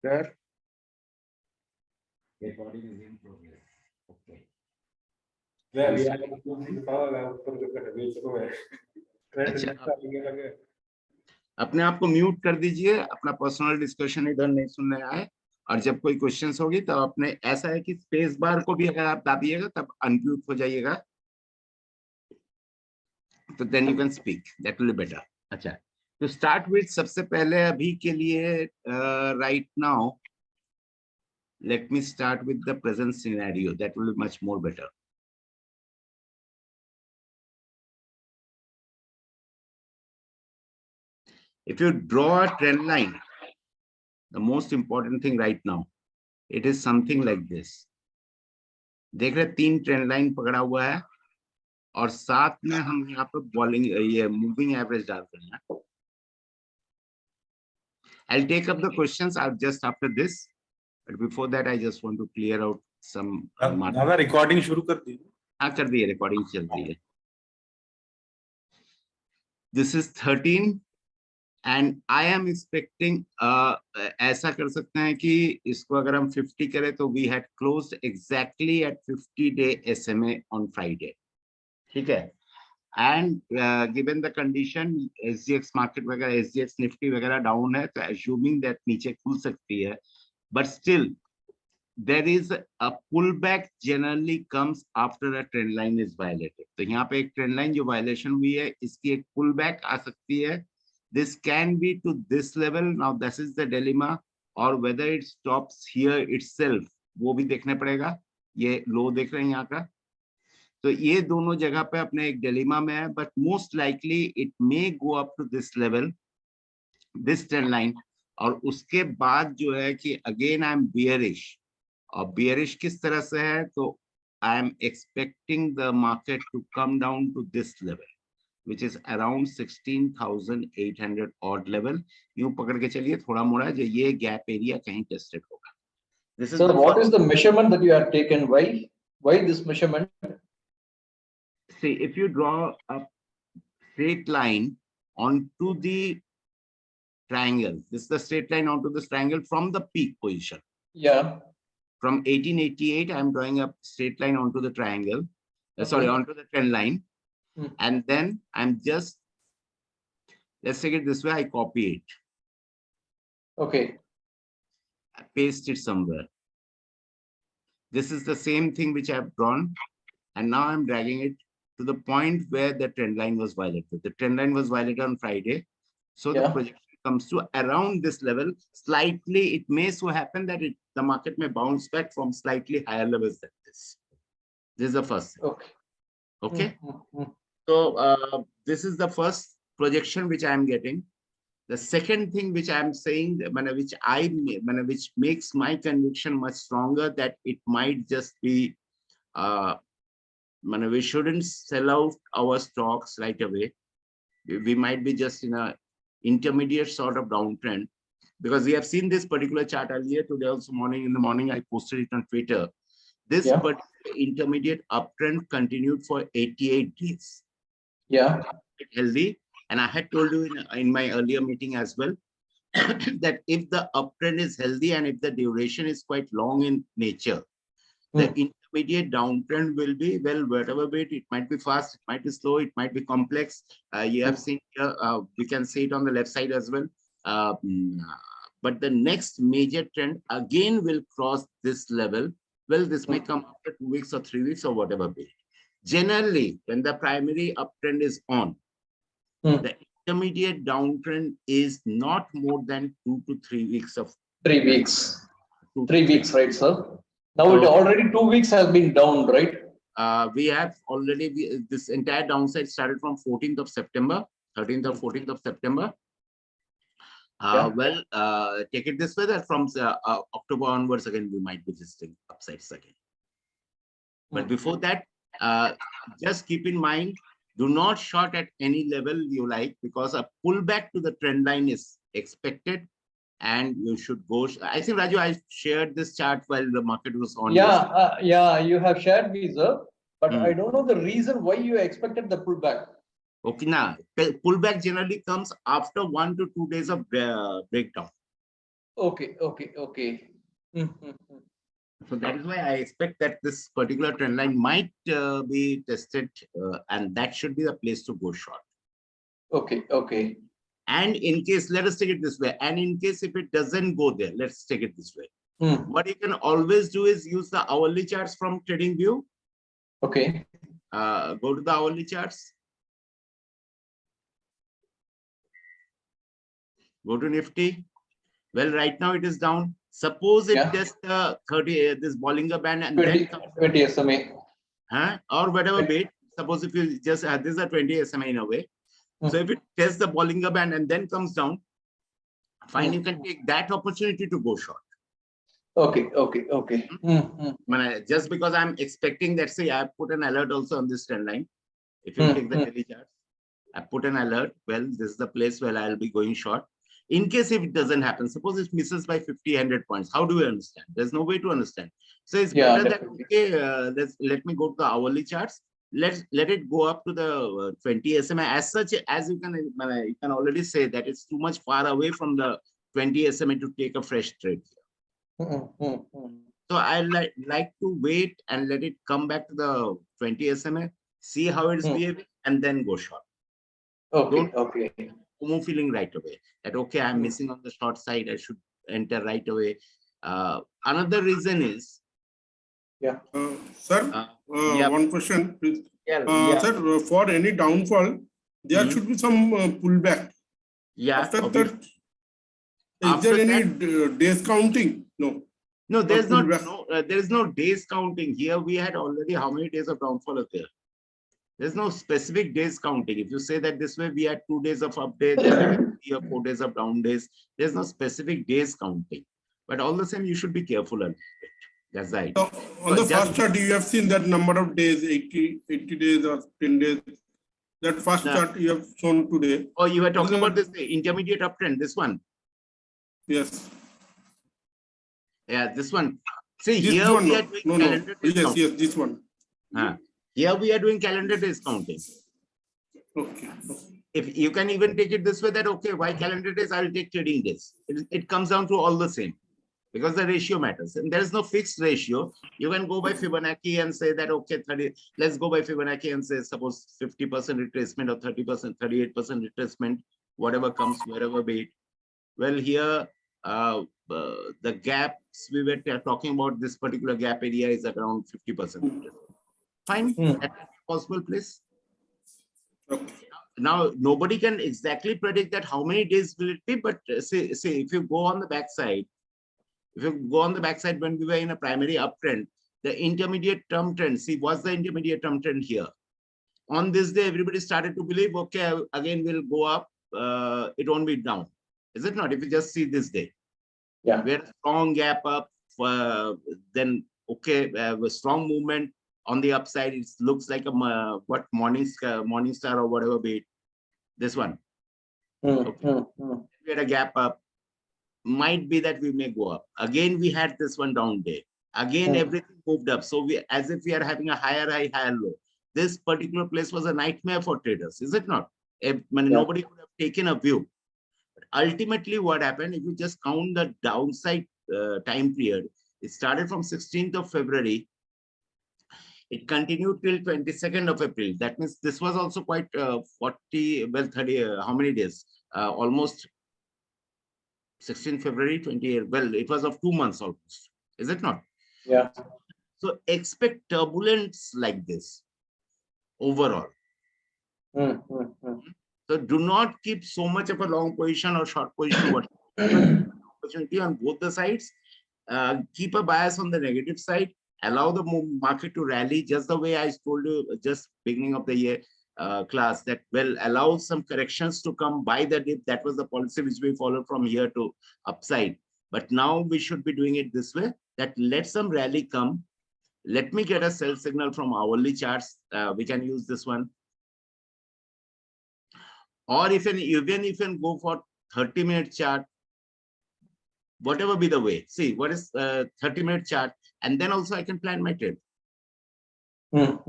There. Recording is in progress. Okay. अच्छा, अपने आप को म्यूट कर दीजिए, अपना पर्सनल डिस्कशन इधर नहीं सुनने आए। और जब कोई क्वेश्चंस होगी तब अपने, ऐसा है कि स्पेस बार को भी अगर आप दाबिएगा तब अनम्यूट हो जाइएगा, तो then you can speak, that will be better. अच्छा, तो स्टार्ट विद, सबसे पहले अभी के लिए right now let me start with the present scenario, that will be much more better. If you draw a trend line, the most important thing right now, it is something like this. देख रहे 3 trend line पकड़ा हुआ है और साथ में हम यहाँ पे बॉलिंग, ये मूविंग एवरेज डाल रहे हैं। I'll take up the questions just after this, but before that I just want to clear out some दादा रिकॉर्डिंग शुरू कर दी? हाँ कर दी है, रिकॉर्डिंग चल रही है। This is 13 and I am expecting ऐसा कर सकते हैं कि इसको अगर हम 50 करें तो we had closed exactly at 50-day SMA on Friday, ठीक है। And given the condition, SGX market वगैरह, SGX निफ्टी वगैरह डाउन है, तो assuming that नीचे खुल सकती है, but still there is a pullback generally comes after a trend line is violated. तो यहाँ पे एक trend line जो violation हुई है, इसकी एक pullback आ सकती है। This can be to this level. Now this is the dilemma, or whether it stops here itself, वो भी देखने पड़ेगा। ये लो देख रहे हैं यहाँ का, तो ये दोनों जगह पे अपने एक डिलेमा में है, but most likely it may go up to this level, this trend line, और उसके बाद जो है कि again I am bearish, और bearish किस तरह से है, तो I am expecting the market to come down to this level, which is around 16,800 odd level. यूं पकड़ के चलिए थोड़ा मोड़ा, जो ये गैप एरिया कहीं टेस्टेड होगा। This is so what is the measurement that you have taken? Why this measurement? See, if you draw a straight line onto the triangle, this is the straight line onto this triangle from the peak position. Yeah. From 1888, I'm drawing a straight line onto the triangle, sorry, onto the trend line. And then I'm just, let's take it this way, I copy it. Okay. I paste it somewhere. This is the same thing which I've drawn. And now I'm dragging it to the point where the trend line was violated. The trend line was violated on Friday. So the projection comes to around this level. Slightly, it may so happen that the market may bounce back from slightly higher levels than this. This is the first thing. Okay. So this is the first projection which I am getting. The second thing which I am saying, which makes my conviction much stronger, that it might just be, we shouldn't sell out our stocks right away. We might be just in a intermediate sort of downtrend, because we have seen this particular chart earlier today. Also in the morning I posted it on Twitter. This particular intermediate uptrend continued for 88 days. Yeah. Healthy. And I had told you in my earlier meeting as well that if the uptrend is healthy and if the duration is quite long in nature, the intermediate downtrend will be, well, whatever bit, it might be fast, it might be slow, it might be complex. You have seen here, we can see it on the left side as well. But the next major trend again will cross this level. Well, this may come after 2 weeks or 3 weeks or whatever bit. Generally, when the primary uptrend is on, the intermediate downtrend is not more than 2 to 3 weeks of 3 weeks. 3 weeks, right, sir? Now it already 2 weeks has been down, right? We have already, this entire downside started from 14th of September, 13th or 14th of September. Well, take it this way, that from October onwards, again, we might be visiting upsides again. But before that, just keep in mind, do not short at any level you like, because a pullback to the trend line is expected. And you should go. I think, Raju, I shared this chart while the market was on. Yeah, you have shared me, sir. But I don't know the reason why you expected the pullback. Okay, now pullback generally comes after 1 to 2 days of breakdown. Okay. So that is why I expect that this particular trend line might be tested, and that should be the place to go short. Okay. And in case, let us take it this way, and in case if it doesn't go there, let's take it this way. What you can always do is use the hourly charts from TradingView. Okay. Go to the hourly charts. Go to Nifty. Well, right now it is down. Suppose it tests the 30, this Bollinger Band, and 20 SMA. Or whatever bait. Suppose if you just, this is a 20 SMA in a way. So if it tests the Bollinger Band and then comes down, fine, you can take that opportunity to go short. Okay. Just because I'm expecting that, say, I put an alert also on this trend line. If you take the daily charts, I put an alert. Well, this is the place where I'll be going short. In case if it doesn't happen, suppose it misses by 50, 100 points. How do we understand? There's no way to understand. So it's better that, okay, let me go to the hourly charts. Let it go up to the 20 SMA. As such, as you can already say that it's too much far away from the 20 SMA to take a fresh trade. So I like to wait and let it come back to the 20 SMA, see how it's behaving, and then go short. Okay. FOMO feeling right away that, okay, I'm missing on the short side, I should enter right away. Another reason is, sir, one question, please. Sir, for any downfall, there should be some pullback. After that, is there any days counting? No, there's not. There is no days counting. Here we had already how many days of downfall are there? There's no specific days counting. If you say that this way, we had 2 days of update, then 3 or 4 days of down days. There's no specific days counting. But all the same, you should be careful on it. That's right. So on the first chart, you have seen that number of days, 80 days or 10 days. That first chart you have shown today. Oh, you were talking about this intermediate uptrend, this one? Yes. Yeah, this one. See, this here one, we are doing calendar days counting. Yes, this one. Here we are doing calendar days counting. Okay. If you can even take it this way that, okay, why calendar days? I'll take trading days. It comes down to all the same because the ratio matters. And there is no fixed ratio. You can go by Fibonacci and say that, okay, 30, let's go by Fibonacci and say, suppose 50% retracement or 30%, 38% retracement, whatever comes, wherever be it. Well, here, the gaps we were talking about, this particular gap area is around 50%. Fine, that's a possible place. Okay. Now, nobody can exactly predict that how many days will it be, but say if you go on the backside, when we were in a primary uptrend, the intermediate term trend, see, what's the intermediate term trend here? On this day, everybody started to believe, okay, again, we'll go up, it won't be down. Is it not? If you just see this day. Yeah. We had a strong gap up, then, okay, a strong movement. On the upside, it looks like a Morningstar or whatever be it. This one. Okay. We had a gap up. Might be that we may go up. Again, we had this one down day. Again, everything moved up. So we, as if we are having a higher high, higher low. This particular place was a nightmare for traders, is it not? Nobody would have taken a view. But ultimately, what happened? If you just count the downside time period, it started from 16th of February. It continued till 22nd of April. That means this was also quite 30, how many days? Almost 16 February, 28. Well, it was of 2 months almost. Is it not? Yeah. So expect turbulence like this overall. So do not keep so much of a long position or short position. Opportunity on both the sides. Keep a bias on the negative side. Allow the market to rally just the way I told you just beginning of the year class that, well, allow some corrections to come by the dip. That was the policy which we followed from here to upside. But now we should be doing it this way, that let some rally come. Let me get a sell signal from hourly charts. We can use this one. Or even if you go for 30-minute chart, whatever be the way. See, what is 30-minute chart? And then also I can plan my trade. Got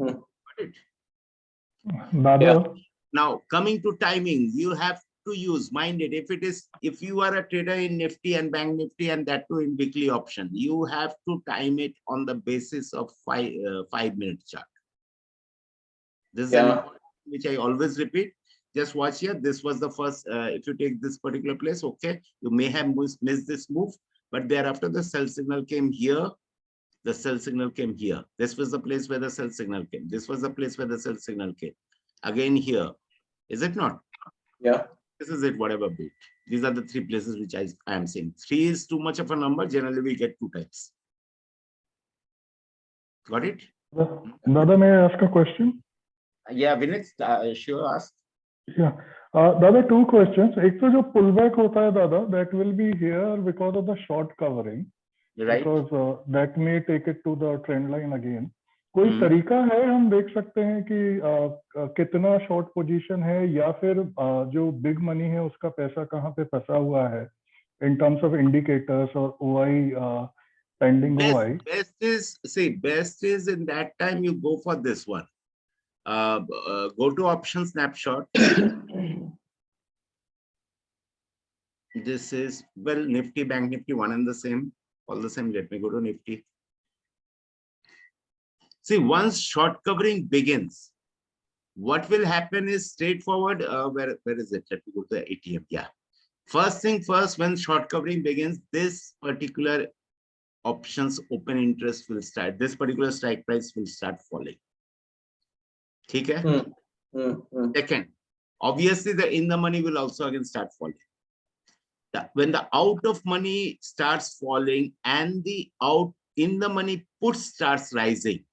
it? Baba. Now, coming to timing, you have to use, mind it, if you are a trader in Nifty and Bank Nifty and that too in weekly option, you have to time it on the basis of 5-minute chart. This is an important which I always repeat. Just watch here. This was the first, if you take this particular place, okay, you may have missed this move, but thereafter the sell signal came here. The sell signal came here. This was the place where the sell signal came. This was the place where the sell signal came. Again here. Is it not? Yeah. This is it, whatever bit. These are the 3 places which I am saying. 3 is too much of a number. Generally, we get 2 types. Got it? Dada, may I ask a question? Yeah, Vinit, sure, ask. Yeah. Dada, 2 questions. एक तो जो pullback होता है, Dada, that will be here because of the short covering. Right. Because that may take it to the trend line again. कोई तरीका है हम देख सकते हैं कि कितना शॉर्ट पोजीशन है या फिर जो बिग मनी है उसका पैसा कहाँ पे फंसा हुआ है in terms of indicators or OI pending OI? Best is in that time you go for this one. Go to option snapshot. This is, well, Nifty, Bank Nifty, one and the same, all the same. Let me go to Nifty. See, once short covering begins, what will happen is straightforward. Where is it? Let me go to the ATM. Yeah. First thing first, when short covering begins, this particular options open interest will start. This particular strike price will start falling. Okay? Second, obviously the in the money will also again start falling. When the out of money starts falling and the out in the money put starts rising,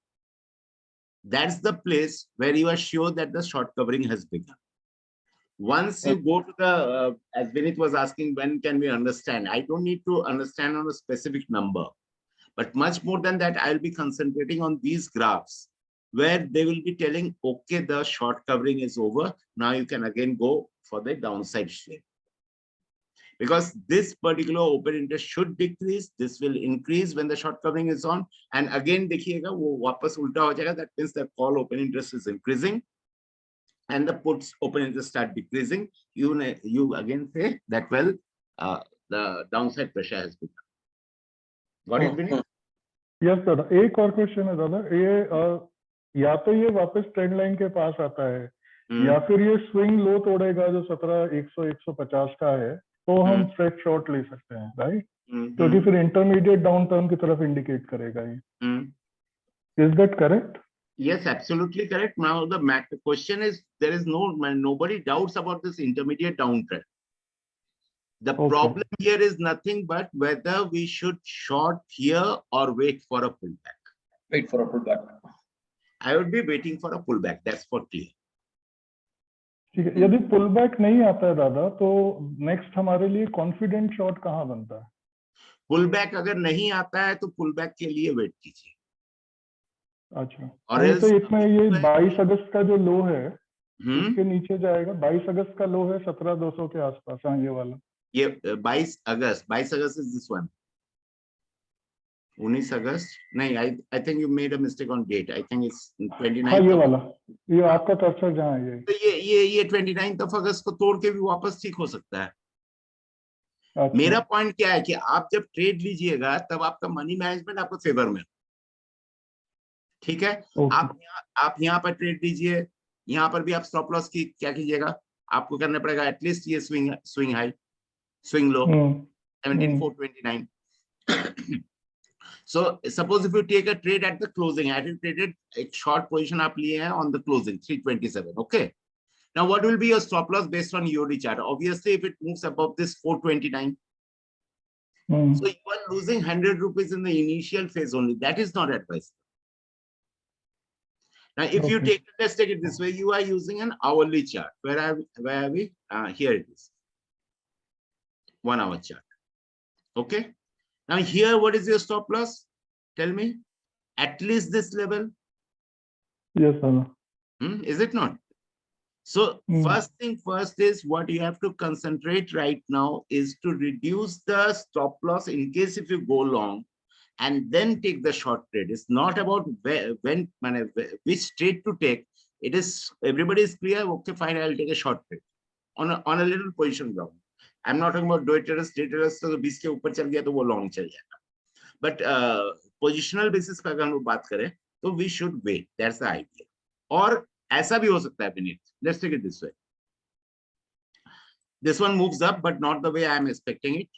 that's the place where you are sure that the short covering has begun. Once you go to the, as Vinit was asking, when can we understand? I don't need to understand on a specific number, but much more than that, I'll be concentrating on these graphs where they will be telling, okay, the short covering is over. Now you can again go for the downside shape. Because this particular open interest should decrease, this will increase when the short covering is on, and again देखिएगा वो वापस उल्टा हो जाएगा. That means the call open interest is increasing and the puts open interest start decreasing. You again say that, well, the downside pressure has begun. Got it, Vinit? Yes, दादा. एक और question है दादा, ये या तो ये वापस ट्रेंड लाइन के पास आता है या फिर ये स्विंग लो तोड़ेगा जो 17,150 का है, तो हम फ्रेश शॉर्ट ले सकते हैं, राइट? क्योंकि फिर इंटरमीडिएट डाउन टर्न की तरफ इंडिकेट करेगा ये. Is that correct? Yes, absolutely correct. Now the question is, there is nobody doubts about this intermediate downtrend. The problem here is nothing but whether we should short here or wait for a pullback. Wait for a pullback. I would be waiting for a pullback. That's for clear. ठीक है. यदि pull back नहीं आता है दादा, तो next हमारे लिए कॉन्फिडेंट शॉर्ट कहाँ बनता है? पुल बैक अगर नहीं आता है तो पुल बैक के लिए वेट कीजिए. अच्छा. और तो इसमें ये 22 अगस्त का जो लो है उसके नीचे जाएगा. 22 अगस्त का लो है 17,200 के आसपास. हाँ, ये वाला. ये 22 अगस्त इज दिस वन. 19 अगस्त नहीं, I think you made a mistake on date. I think it's 29. हाँ, ये वाला, ये आपका कर्सर जहाँ है, तो ये 29 अगस्त को तोड़ के भी वापस ठीक हो सकता है. अच्छा. मेरा पॉइंट क्या है कि आप जब ट्रेड लीजिएगा तब आपका मनी मैनेजमेंट आपको फेवर में, ठीक है? आप यहाँ पर ट्रेड लीजिए, यहाँ पर भी आप स्टॉप लॉस की क्या कीजिएगा, आपको करना पड़ेगा एटलीस्ट ये swing high, swing low 17,429. So suppose if you take a trade at the closing, I have traded a short position आप लिए हैं on the closing 327. Okay. Now what will be your stop loss based on EOD chart? Obviously, if it moves above this 429, so you are losing 100 rupees in the initial phase only. That is not advisable. Now, if you take, let's take it this way, you are using an hourly chart. Where are we? Here it is. 1 hour chart. Okay. Now here, what is your stop loss? Tell me. At least this level. Yes, sir. Is it not? So first thing first is what you have to concentrate right now is to reduce the stop loss in case if you go long, and then take the short trade. It's not about which trade to take. It is, everybody is clear. Okay, fine, I'll take a short trade. on a little position ground. I'm not talking about day traders. Day traders तो 20 के ऊपर चल गया तो वो long चल जाएगा. But positional basis का अगर हम बात करें तो we should wait. That's the idea. और ऐसा भी हो सकता है Vineet. Let's take it this way. This one moves up, but not the way I am expecting it.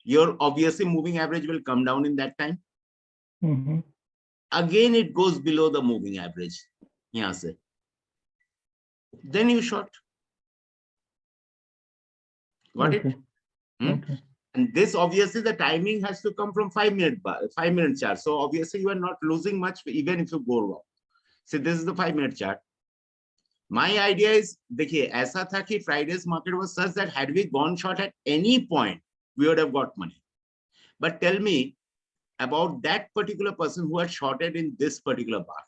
Your obviously moving average will come down in that time. Again, it goes below the moving average. यहाँ से. Then you short. Got it? Okay. And this obviously the timing has to come from 5-minute chart. So obviously you are not losing much even if you go wrong. So this is the 5-minute chart. My idea is, देखिए ऐसा था कि Friday's market was such that had we gone short at any point, we would have got money. But tell me about that particular person who had shorted in this particular bar.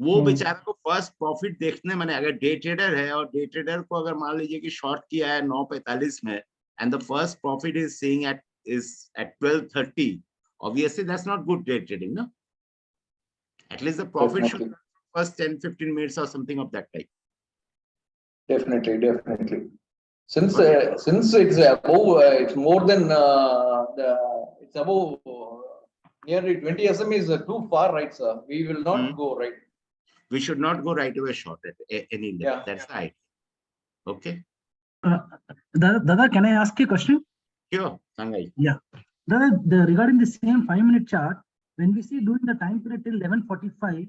वो बेचारा को first profit देखने मैंने अगर day trader है और day trader को अगर मान लीजिए कि शॉर्ट किया है 9:45 में and the first profit is seeing at 12:30, obviously that's not good day trading, no? At least the profit should be first 10-15 minutes or something of that type. Definitely. Since it's above, it's more than it's above nearly 20 SM is too far, right, sir? We will not go right. We should not go right away short at any level. Yeah. That's the idea. Okay. Dada, can I ask you a question? Sure, Sangai. Yeah. Dada, regarding the same 5-minute chart, when we see during the time period till 11:45,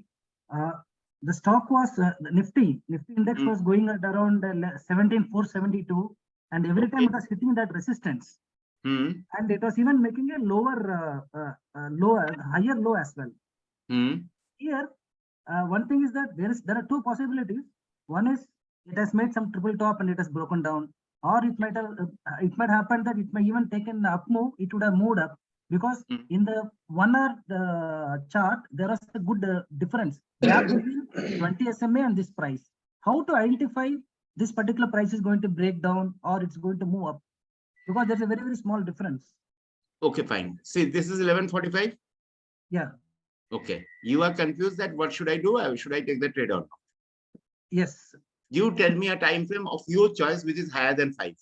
the stock was the Nifty index was going at around 17,472, and every time it was hitting that resistance, and it was even making a higher low as well. Here, one thing is that there are two possibilities. One is it has made some triple top and it has broken down, or it might happen that it may even taken up move. It would have moved up because in the 1 hour chart there is a good difference between 20 SMA and this price. How to identify this particular price is going to break down or it's going to move up? Because there's a very, very small difference. Okay, fine. See, this is 11:45. Yeah. Okay. You are confused that what should I do? Should I take the trade or not? Yes. You tell me a time frame of your choice which is higher than 5.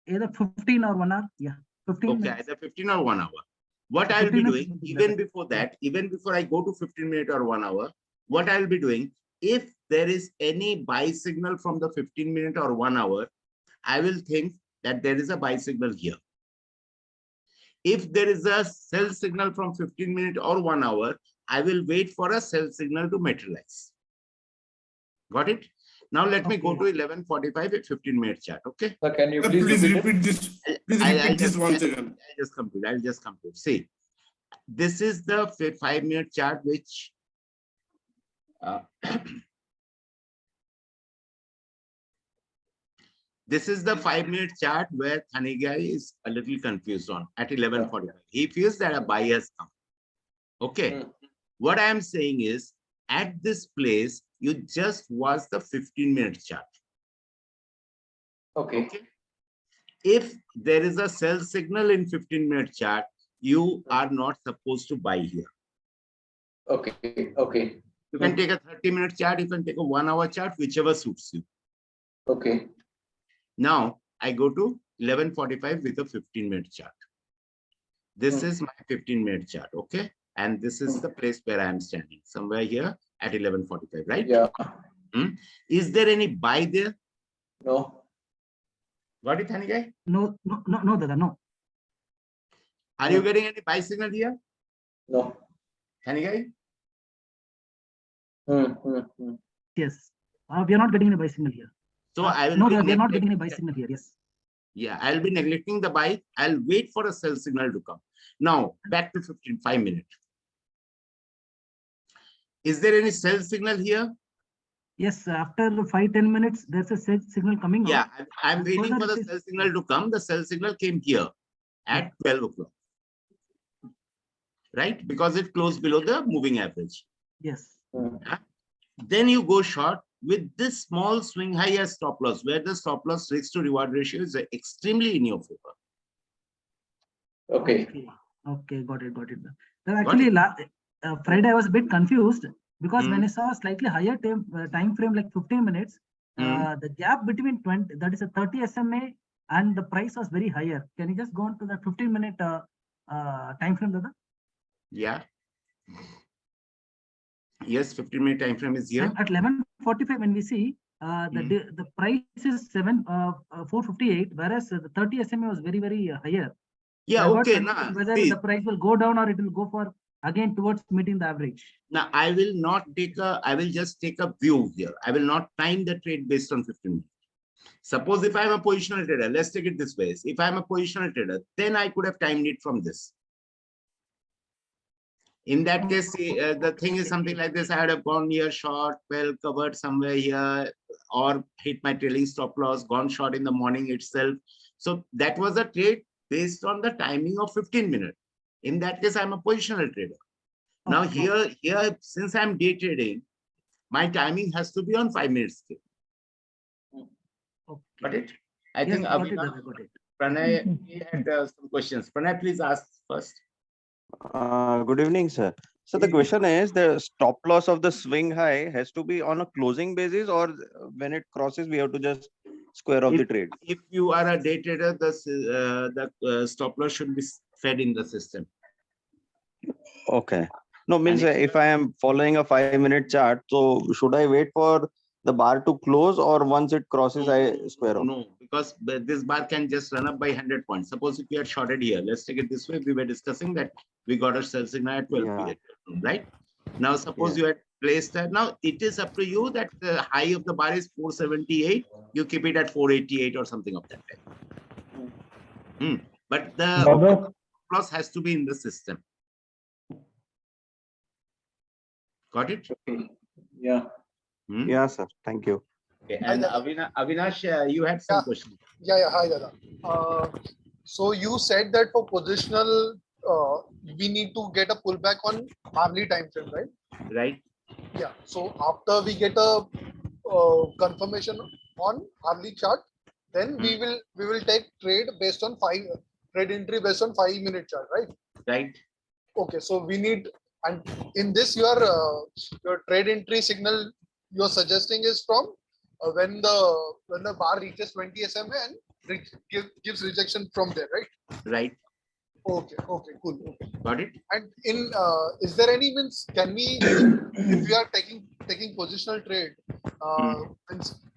Either 15 or 1 hour. Yeah. 15 Okay, minutes. either 15 or 1 hour. What I will be doing, even before that, even before I go to 15-minute or 1 hour, what I will be doing, if there is any buy signal from the 15-minute or 1 hour, I will think that there is a buy signal here. If there is a sell signal from 15-minute or 1 hour, I will wait for a sell signal to materialize. Got it? Now let me go to 11:45 at 15-minute chart. Okay. Sir, can you Please repeat this. Please repeat this once again. I'll just complete. See, this is the 5-minute chart, which this is the 5-minute chart where Thanigai is a little confused on at 11:45. He feels that a buy has come. Okay. What I am saying is, at this place, you just watch the 15-minute chart. Okay. If there is a sell signal in 15-minute chart, you are not supposed to buy here. Okay. You can take a 30-minute chart, you can take a 1 hour chart, whichever suits you. Okay. Now I go to 11:45 with a 15-minute chart. This is my 15-minute chart, okay? And this is the place where I am standing, somewhere here at 11:45, right? Yeah. Is there any buy there? No. Got it, Thanigai? No, Dada, no. Are you getting any buy signal here? No. Thanigai? Yes. We are not getting any buy signal here. So I will No, be we are not getting any buy signal here. Yes. Yeah, I'll be neglecting the buy. I'll wait for a sell signal to come. Now back to 5-minute. Is there any sell signal here? Yes, after 5-10 minutes, there's a sell signal coming. Yeah, out. I'm waiting for the sell signal to come. The sell signal came here at 12 o'clock. Right? Because it closed below the moving average. Yes. Then you go short with this small swing high as stop loss, where the stop loss risk to reward ratio is extremely in your favor. Okay. Okay, got it. Then actually, Friday I was a bit confused because when I saw a slightly higher time frame, like 15 minutes, the gap between 20, that is a 30 SMA, and the price was very higher. Can you just go on to that 15-minute time frame, Dada? Yeah. Yes, 15-minute time frame is here. And at 11:45, when we see the price is 458, whereas the 30 SMA was very, very higher. Yeah, So okay. whether the price will go down or it will go for again towards meeting the average. Now, I will not take I will just take a view here. I will not time the trade based on 15 minutes. Suppose if I'm a positional trader, let's take it this way. If I'm a positional trader, then I could have timed it from this. In that case, the thing is something like this. I would have gone here short, well covered somewhere here, or hit my trailing stop loss, gone short in the morning itself. So that was a trade based on the timing of 15 minutes. In that case, I'm a positional trader. Now here, since I'm day trading, my timing has to be on 5 minutes. Got it? I think Pranay had some questions. Pranay, please ask first. Good evening, sir. So the question is, the stop loss of the swing high has to be on a closing basis, or when it crosses, we have to just square off the trade? If you are a day trader, the stop loss should be fed in the system. Okay. No, means if I am following a 5-minute chart, so should I wait for the bar to close, or once it crosses, I square off? No, because this bar can just run up by 100 points. Suppose if we had shorted here, let's take it this way. We were discussing that we got a sell signal at 12 period, right? Now, suppose you had placed that. Now, it is up to you that the high of the bar is 478. You keep it at 488 or something of that type. But the loss has to be in the system. Got it? Yeah. Yeah, sir. Thank you. Okay. And Avinash, you had some questions. Yeah. Hi, Dada. So you said that for positional, we need to get a pullback on hourly time frame, right? Right. Yeah. So after we get a confirmation on hourly chart, then we will take trade based on trade entry based on 5-minute chart, right? Right. Okay. So we need, and in this your trade entry signal you're suggesting is from when the bar reaches 20 SMA and gives rejection from there, right? Right. Okay, cool. Okay. Got it. And in is there any means, can we, if we are taking positional trade,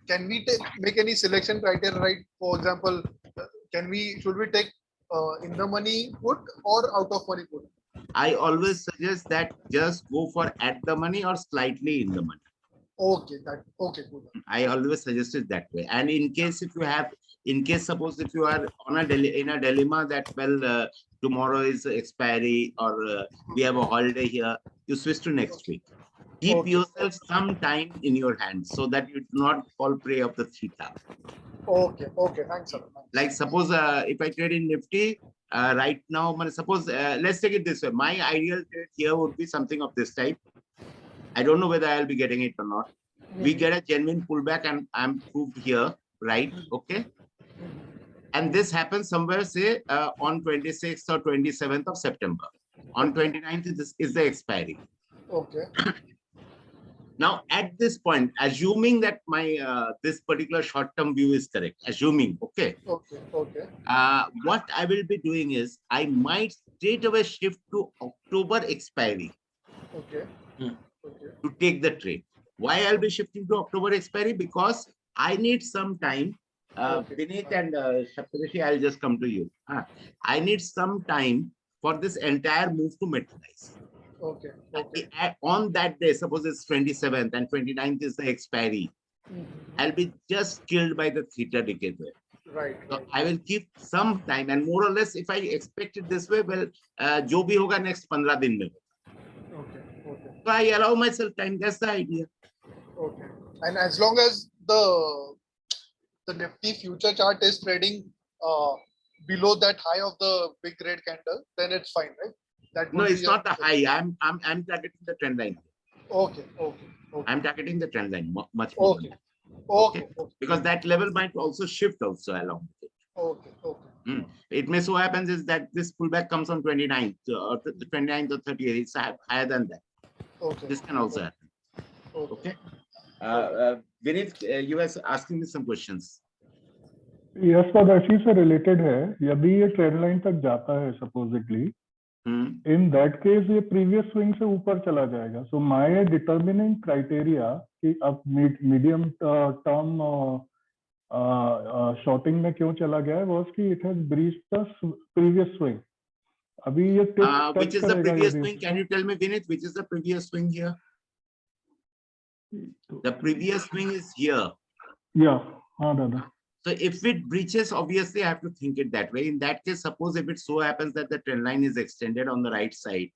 can we make any selection criteria, right? For example, should we take in the money put or out of money put? I always suggest that just go for at the money or slightly in the money. Okay, cool. I always suggest it that way. And in case suppose if you are on in a dilemma that tomorrow is expiry or we have a holiday here, you switch to next week. Keep yourself some time in your hands so that you do not fall prey of the theta. Okay, thanks, sir. Like suppose if I trade in Nifty right now, suppose let's take it this way. My ideal trade here would be something of this type. I don't know whether I'll be getting it or not. We get a genuine pullback and I'm proved here, right? Okay. And this happens somewhere, say, on 26th or 27th of September. On 29th, this is the expiry. Okay. Now, at this point, assuming that my this particular short-term view is correct, assuming, okay. Okay. What I will be doing is I might straight away shift to October expiry. Okay. To take the trade. Why I'll be shifting to October expiry? Because I need some time. Vineet and Shaptashi, I'll just come to you. I need some time for this entire move to materialize. Okay. On that day, suppose it's 27th and 29th is the expiry. I'll be just killed by the theta decay there. Right. So I will keep some time, and more or less, if I expect it this way, well, jo bhi hoga next 15 din mein. Okay. So I allow myself time. That's the idea. Okay. And as long as the Nifty future chart is trading below that high of the big red candle, then it's fine, right? No, it's not the high. I'm targeting the trend line. Okay. I'm targeting the trend line much more. Okay. Because that level might also shift also along with it. Okay. It may so happens is that this pullback comes on 29th or the 29th or 30th. It's higher than that. Okay. This can also happen. Okay. Vinit, you were asking me some questions. Yes sir, इसी से related है. यदि ये trend line तक जाता है supposedly, in that case ये previous swing से ऊपर चला जाएगा. सो माय डिटर्मिनिंग क्राइटेरिया कि अब मीडियम टर्म शॉर्टिंग में क्यों चला गया है वाज कि it has breached the previous swing. अभी ये Which is the previous swing? Can you tell me, Vinit, which is the previous swing here? The previous swing is here. Yeah, हाँ दादा. So if it breaches, obviously I have to think it that way. In that case, suppose if it so happens that the trend line is extended on the right side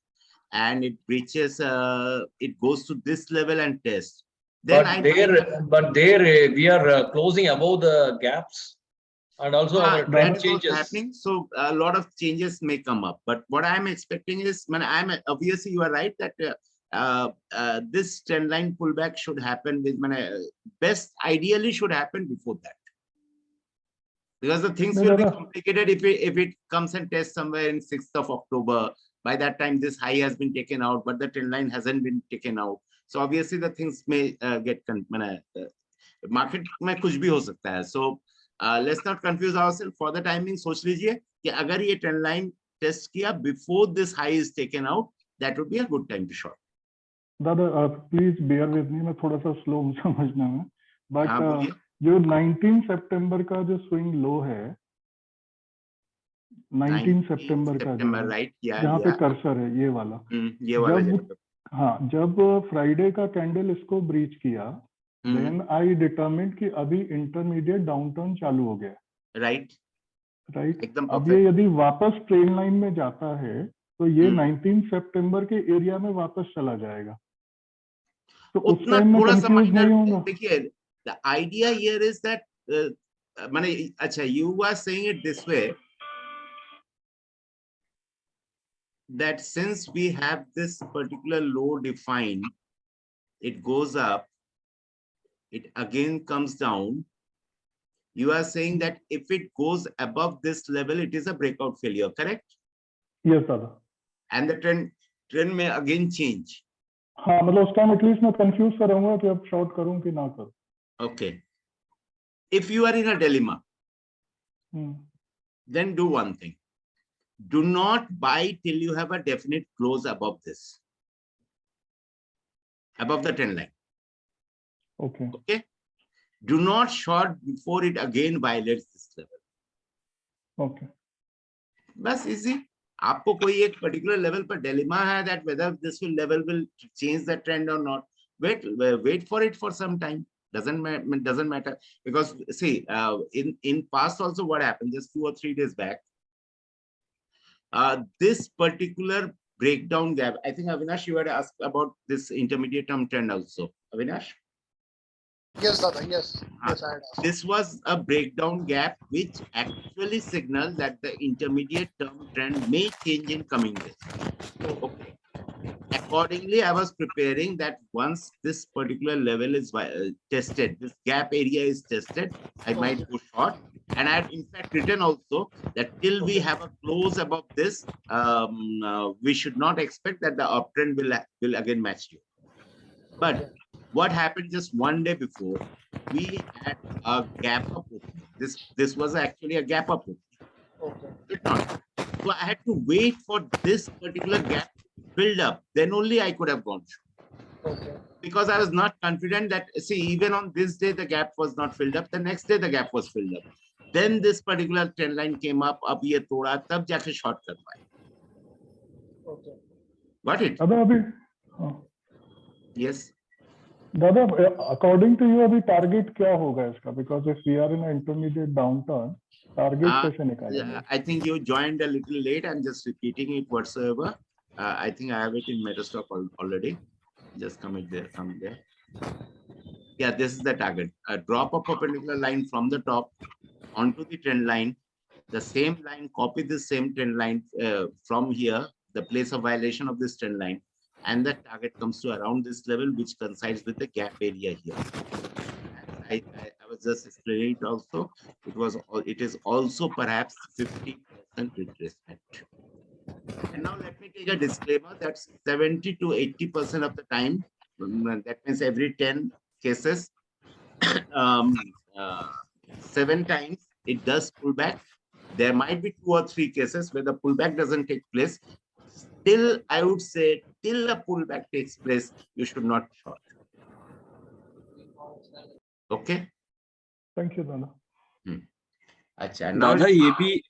and it breaches, it goes to this level and test. Then but there we are closing above the gaps, and also our trend changes. Happening, so a lot of changes may come up. But what I'm expecting is, obviously you are right that this trend line pullback should happen with best ideally should happen before that. Because the things will be complicated if it comes and tests somewhere in 6th of October. By that time, this high has been taken out, but the trend line hasn't been taken out. So obviously the things may get market में कुछ भी हो सकता है. So let's not confuse ourselves. For the timing, सोच लीजिए कि अगर ये trend line test किया before this high is taken out, that would be a good time to short. दादा प्लीज बेयर विद मी, मैं थोड़ा सा स्लो हूँ समझने में. बट जो 19 सितंबर का जो स्विंग लो है, 19 सितंबर का राइट, जहाँ पे कर्सर है ये वाला, ये वाला जब फ्राइडे का कैंडल इसको ब्रीच किया, देन आई डिटरमिन्ड कि अभी इंटरमीडिएट डाउनटर्न चालू हो गया. राइट. अब ये यदि वापस ट्रेन लाइन में जाता है तो ये 19 सितंबर के एरिया में वापस चला जाएगा. तो उस टाइम में कंफ्यूज नहीं होगा. देखिए, the idea here is that अच्छा, you are saying it this way, that since we have this particular low defined, it goes up, it again comes down. You are saying that if it goes above this level, it is a breakout failure, correct? Yes, sir. And the trend may again change. हाँ, मतलब उस time at least मैं confuse कर रहूंगा कि अब short करूं कि ना करूं. Okay. If you are in a dilemma, then do one thing. Do not buy till you have a definite close above this, above the trend line. Okay. Okay. Do not short before it again violates this level. Okay. Bas easy. आपको कोई एक particular level पर dilemma है that whether this level will change the trend or not. Wait for it for some time. Doesn't matter, because see, in past also what happened just 2 or 3 days back, this particular breakdown gap, I think Avinash, you had asked about this intermediate term trend also. Avinash? Yes, Dada, yes. Yes, I had asked. This was a breakdown gap which actually signaled that the intermediate term trend may change in coming days. Okay. Accordingly, I was preparing that once this particular level is tested, this gap area is tested, I might go short. And I had in fact written also that till we have a close above this, we should not expect that the uptrend will again match you. But what happened just one day before, we had a gap up opening. This was actually a gap up opening. Did not. So I had to wait for this particular gap build up, then only I could have gone short. Because I was not confident that, see, even on this day, the gap was not filled up. The next day, the gap was filled up. Then this particular trend line came up, ab ye thoda, tab jaake short kar paye. Got it? Yes. Dada, according to you, अभी target क्या होगा इसका? Because if we are in an intermediate downturn, target कैसे निकालेंगे? I think you joined a little late. I'm just repeating it whatsoever. I think I have it in Metastop already. Just come there. Yeah, this is the target. A drop of perpendicular line from the top onto the trend line. The same line, copy the same trend line from here, the place of violation of this trend line. And the target comes to around this level, which coincides with the gap area here. I was just explaining it also. It is also perhaps 50% retracement. And now let me take a disclaimer that 70 to 80% of the time, that means every 10 cases, uh, 7 times it does pull back. There might be 2 or 3 cases where the pullback doesn't take place. Still, I would say till a pullback takes place, you should not short. Okay. Thank you, Dada. अच्छा, now दादा ये भी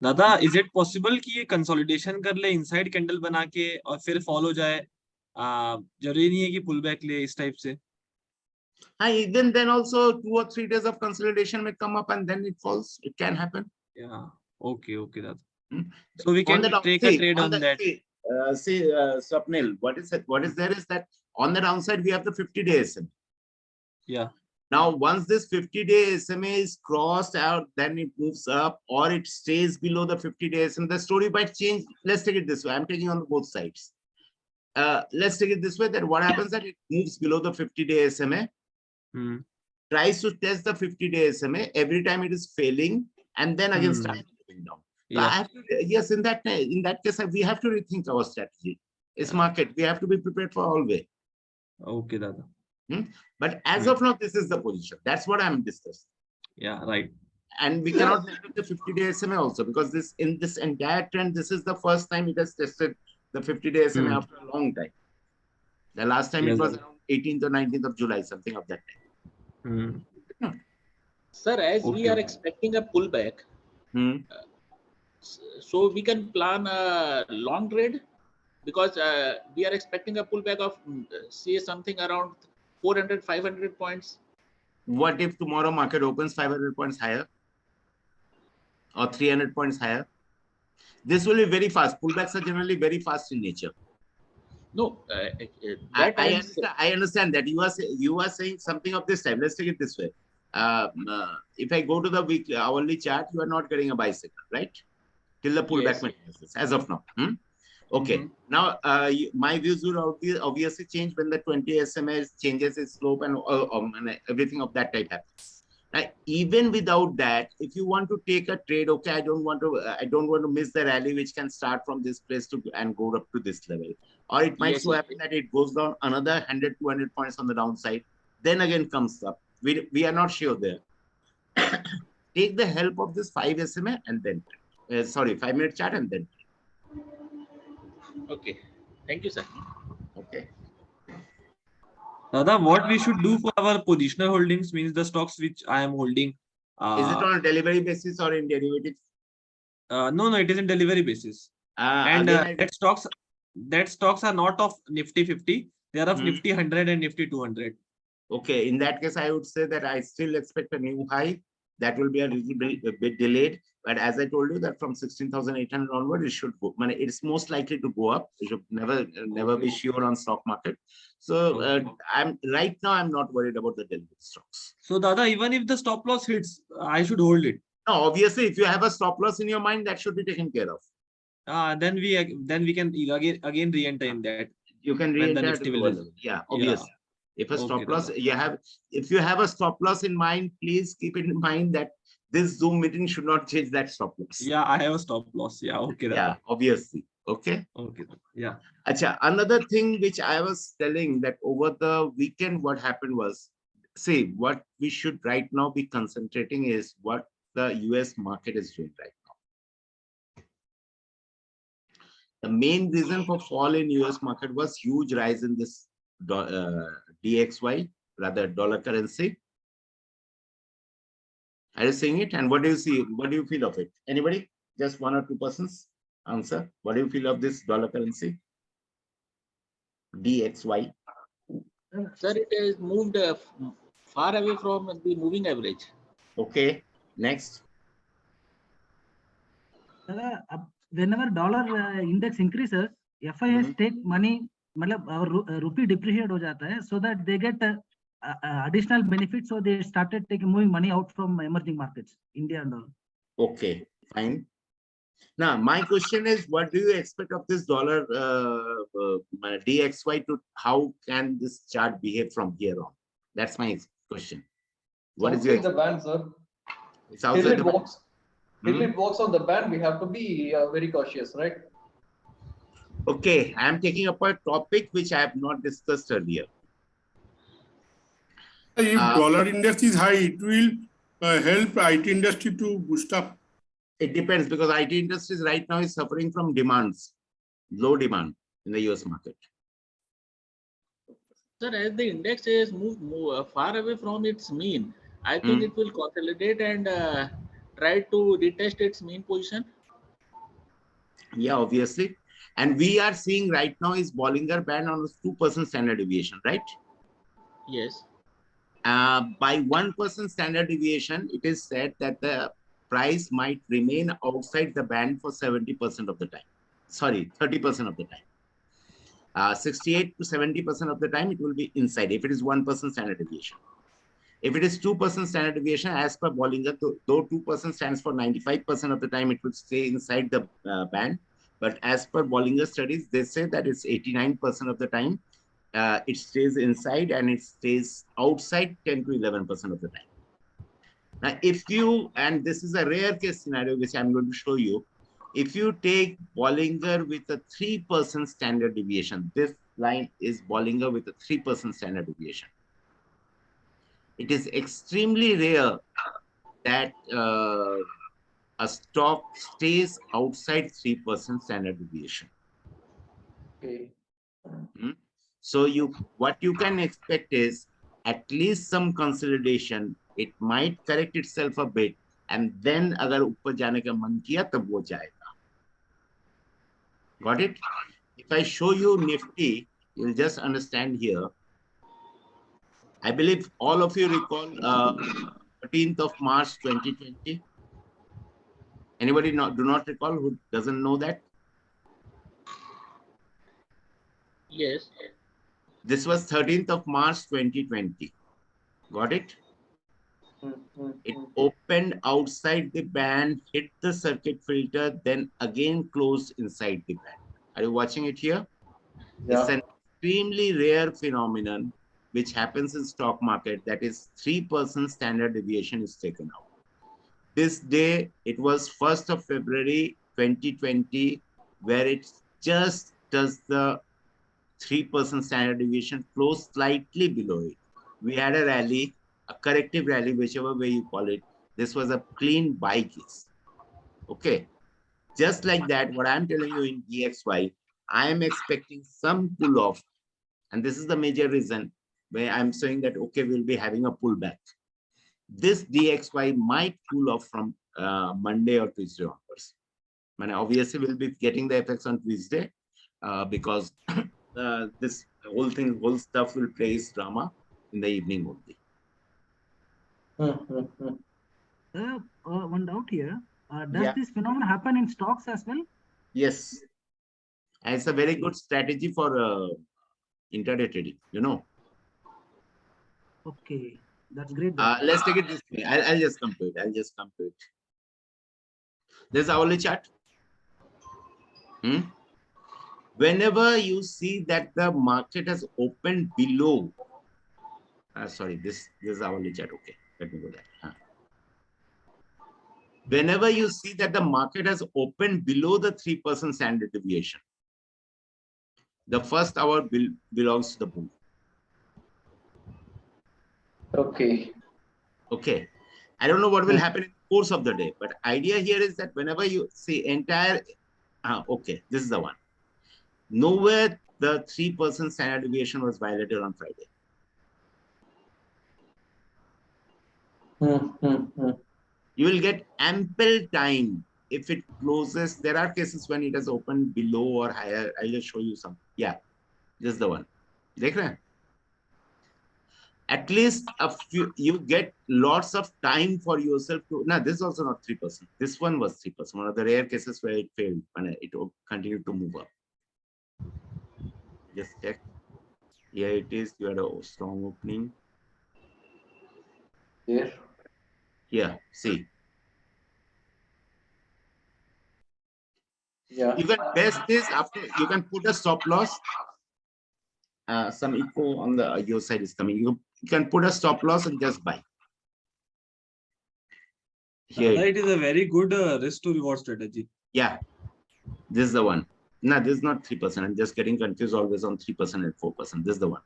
दादा, is it possible कि ये consolidation कर ले inside candle बना के और फिर फॉलो जाए? जरूरी नहीं है कि पुल बैक ले इस टाइप से. even then also 2 or 3 days of consolidation may come up and then it falls. It can happen. Yeah. Okay, okay, Dada. Hmm. So we On can the take see, a trade on that. Swapnil, what is it? What is there is that on the downside we have the 50-day SMA. Yeah. Now, once this 50-day SMA is crossed out, then it moves up or it stays below the 50-day SMA. The story might change. Let's take it this way. I'm taking on both sides. Let's take it this way, that what happens that it moves below the 50-day SMA, tries to test the 50-day SMA. Every time it is failing, and then again starts moving down. So Yeah. I have to, yes, in that case, we have to rethink our strategy. It's market. We have to be prepared for all way. Okay, Dada. But as of now, this is the position. That's what I'm discussing. Yeah, right. And we cannot neglect the 50-day SMA also, because this in this entire trend, this is the first time it has tested the 50-day SMA after a long time. The last time Yes, it was sir. around 18th or 19th of July, something of that time. Sir, as we Okay. are expecting a pullback, so we can plan a long trade, because we are expecting a pullback of say something around 400, 500 points. What if tomorrow market opens 500 points higher or 300 points higher? This will be very fast. Pullbacks are generally very fast in nature. No, I understand that you are saying something of this type. Let's take it this way. If I go to the hourly chart, you are not getting a bicycle, right? Till the pullback materializes, as of now. Okay. Now, my views will obviously change when the 20 SMA changes its slope and everything of that type happens. Now, even without that, if you want to take a trade, okay, I don't want to miss the rally which can start from this place and go up to this level. Or it might so happen that it goes down another 100, 200 points on the downside, then again comes up. We are not sure there. Take the help of this 5 SMA and then 5-minute chart and then. Okay. Thank you, sir. Okay. Dada, what we should do for our positional holdings means the stocks which I am holding. Is it on a delivery basis or in derivatives? No, it is in delivery basis. And that stocks are not of Nifty 50. They are of Nifty 100 and Nifty 200. Okay, in that case, I would say that I still expect a new high. That will be a bit delayed. But as I told you, that from 16,800 onward, it should go. It's most likely to go up. You should never be sure on stock market. So I'm not worried about the delivery stocks. So Dada, even if the stop loss hits, I should hold it. No, obviously, if you have a stop loss in your mind, that should be taken care of. Then we can again re-enter in that. You can re-enter. Yeah, obviously. Yeah. If a stop loss if you have a stop loss in mind, please keep it in mind that this Zoom meeting should not change that stop loss. Yeah, I have a stop loss. Yeah, okay. Yeah, obviously. Okay. Okay. Yeah. Achha, another thing which I was telling that over the weekend, what happened was, see, what we should right now be concentrating is what the US market is doing right now. The main reason for fall in US market was huge rise in this DXY, rather dollar currency. Are you seeing it? And what do you see? What do you feel of it? Anybody? Just 1 or 2 persons answer. What do you feel of this dollar currency? DXY. Sir, it has moved far away from the moving average. Okay. Next. Whenever dollar index increases, FIs take money. Our rupee depreciate ho jata hai, so that they get additional benefits. So they started moving money out from emerging markets, India and all. Okay, fine. Now, my question is, what do you expect of this dollar DXY to how can this chart behave from here on? That's my question. What is your the band, sir? It's outside the band. Till it walks on the band, we have to be very cautious, right? Okay, I am taking up a topic which I have not discussed earlier. If dollar index is high, it will help IT industry to boost up. It depends, because IT industries right now is suffering from demands, low demand in the US market. Sir, as the index is move far away from its mean, I think it will consolidate and try to retest its mean position. Yeah, obviously. And we are seeing right now is Bollinger Band on a 2% standard deviation, right? Yes. By 1% standard deviation, it is said that the price might remain outside the band for 70% of the time. Sorry, 30% of the time. 68 to 70% of the time, it will be inside if it is 1% standard deviation. If it is 2% standard deviation, as per Bollinger, though 2% stands for 95% of the time, it will stay inside the band. But as per Bollinger studies, they say that it's 89% of the time, it stays inside, and it stays outside 10 to 11% of the time. Now, if you, and this is a rare case scenario, which I'm going to show you, if you take Bollinger with a 3% standard deviation, this line is Bollinger with a 3% standard deviation. It is extremely rare that a stock stays outside 3% standard deviation. Okay. So what you can expect is at least some consolidation. It might correct itself a bit, and then agar upar jaane ka man kiya tab wo jayega. Got it? If I show you Nifty, you'll just understand here. I believe all of you recall 13th of March 2020. Anybody do not recall, who doesn't know that? Yes. This was 13th of March 2020. Got it? It opened outside the band, hit the circuit filter, then again closed inside the band. Are you watching it here? Yeah. It's an extremely rare phenomenon which happens in stock market, that is 3% standard deviation is taken out. This day, it was 1st of February 2020, where it just does the 3% standard deviation, close slightly below it. We had a rally, a corrective rally, whichever way you call it. This was a clean buy case. Okay. Just like that, what I'm telling you in DXY, I am expecting some pull off. And this is the major reason where I'm saying that, okay, we'll be having a pullback. This DXY might cool off from Monday or Tuesday onwards. And obviously, we'll be getting the effects on Tuesday because this whole stuff will play its drama in the evening only. One doubt here. Does this phenomenon happen in stocks as well? Yes. And it's a very good strategy for intraday trading, you know. Okay, that's great. Let's take it this way. I'll just come to it. There's hourly chart. Whenever you see that the market has opened below, sorry, this is hourly chart. Okay, let me go there. Whenever you see that the market has opened below the 3% standard deviation, the first hour belongs to the bull. Okay. Okay. I don't know what will happen in the course of the day, but idea here is that whenever you see entire, okay, this is the one. Nowhere the 3% standard deviation was violated on Friday. You will get ample time if it closes. There are cases when it has opened below or higher. I'll just show you some. Yeah, this is the one. Dekh rahe hain? At least you get lots of time for yourself to. Now, this is also not 3%. This one was 3%. One of the rare cases where it failed and it continued to move up. Just check. Here it is. You had a strong opening. Here. Yeah, see. Yeah. You can best this after you can put a stop loss. Some echo on the your side is coming. You can put a stop loss and just buy. Here. It is a very good risk to reward strategy. Yeah. This is the one. No, this is not 3%. I'm just getting confused always on 3% and 4%. This is the one.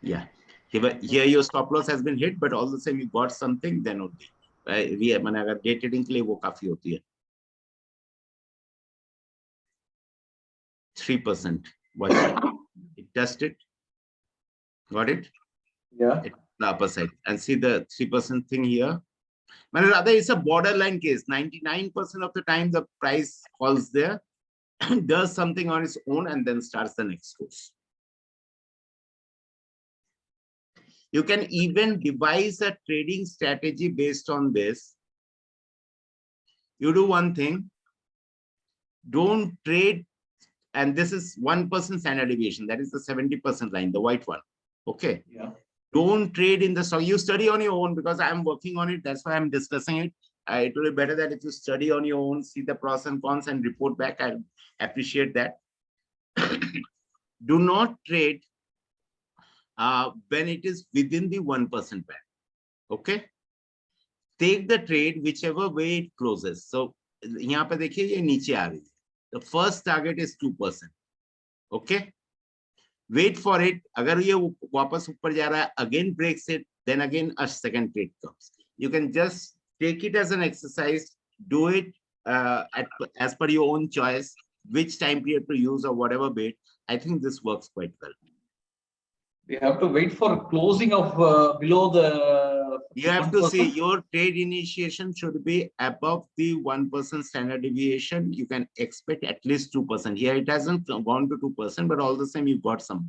Yeah. Here your stop loss has been hit, but all the same you got something, then only. मैंने अगर day trading के लिए वो काफी होती है 3%. Watch it. It touched it. Got it? Yeah. It's the upper side. And see the 3% thing here. But rather, it's a borderline case. 99% of the time, the price falls there, does something on its own, and then starts the next course. You can even devise a trading strategy based on this. You do one thing. Don't trade. And this is 1% standard deviation. That is the 70% line, the white one. Okay. Yeah. Don't trade in the stock. You study on your own because I'm working on it. That's why I'm discussing it. It will be better that if you study on your own, see the pros and cons and report back. I appreciate that. Do not trade when it is within the 1% band. Okay. Take the trade whichever way it closes. So, यहाँ पे देखिए ये नीचे आ रही है. The first target is 2%. Okay. Wait for it. Agar ye wapas upar ja raha hai, again breaks it, then again a second trade comes. You can just take it as an exercise, do it as per your own choice, which time period to use or whatever bait. I think this works quite well. We have to wait for closing of below the. You have to see your trade initiation should be above the 1% standard deviation. You can expect at least 2%. Here it hasn't gone to 2%, but all the same you got some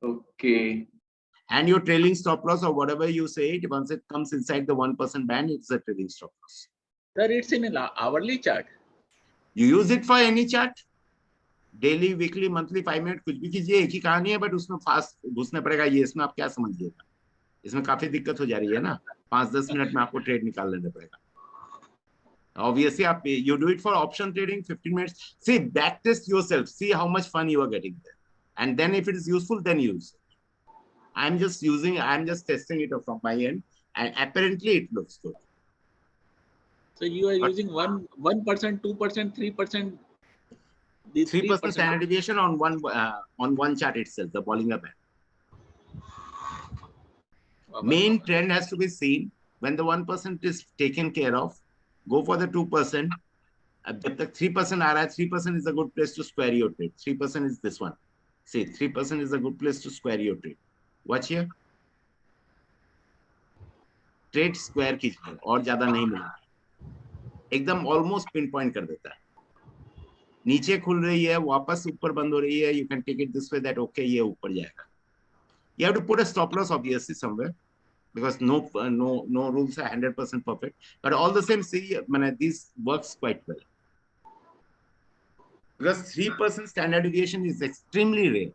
money. Okay. And your trailing stop loss or whatever you say it, once it comes inside the 1% band, it's a trailing stop loss. Sir, it's in an hourly chart. You use it for any chart. Daily, weekly, monthly, 5 minute, कुछ भी कीजिए, एक ही कहानी है, but उसमें fast घुसना पड़ेगा. ये इसमें आप क्या समझिएगा? इसमें काफी दिक्कत हो जा रही है ना. 5-10 मिनट में आपको ट्रेड निकाल लेना पड़ेगा. Obviously, you do it for option trading, 15 minutes. See, back test yourself. See how much fun you are getting there. And then if it is useful, then use it. I'm just testing it from my end. And apparently it looks good. So you are using 1%, 2%, 3%. 3% standard deviation on one chart itself, the Bollinger Band. Main trend has to be seen. When the 1% is taken care of, go for the 2%. जब तक 3% आ रहा है, 3% is a good place to square your trade. 3% is this one. See, 3% is a good place to square your trade. Watch here. Trade square कीजिए और ज्यादा नहीं मिलेगा. एकदम almost pinpoint कर देता है. नीचे खुल रही है, वापस ऊपर बंद हो रही है. You can take it this way that okay, ये ऊपर जाएगा. You have to put a stop loss obviously somewhere, because no rules are 100% perfect. But all the same, see, this works quite well. Because 3% standard deviation is extremely rare.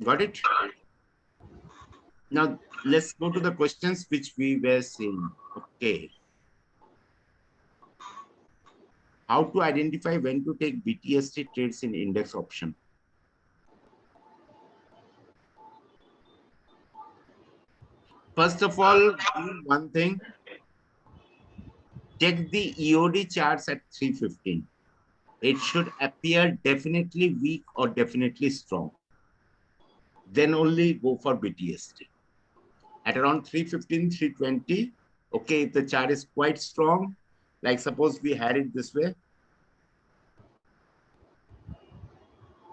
Got it? Now let's go to the questions which we were seeing. Okay. How to identify when to take BTST trades in index option? First of all, do one thing. Check the EOD charts at 315. It should appear definitely weak or definitely strong. Then only go for BTST. At around 315, 320, okay, if the chart is quite strong, like suppose we had it this way.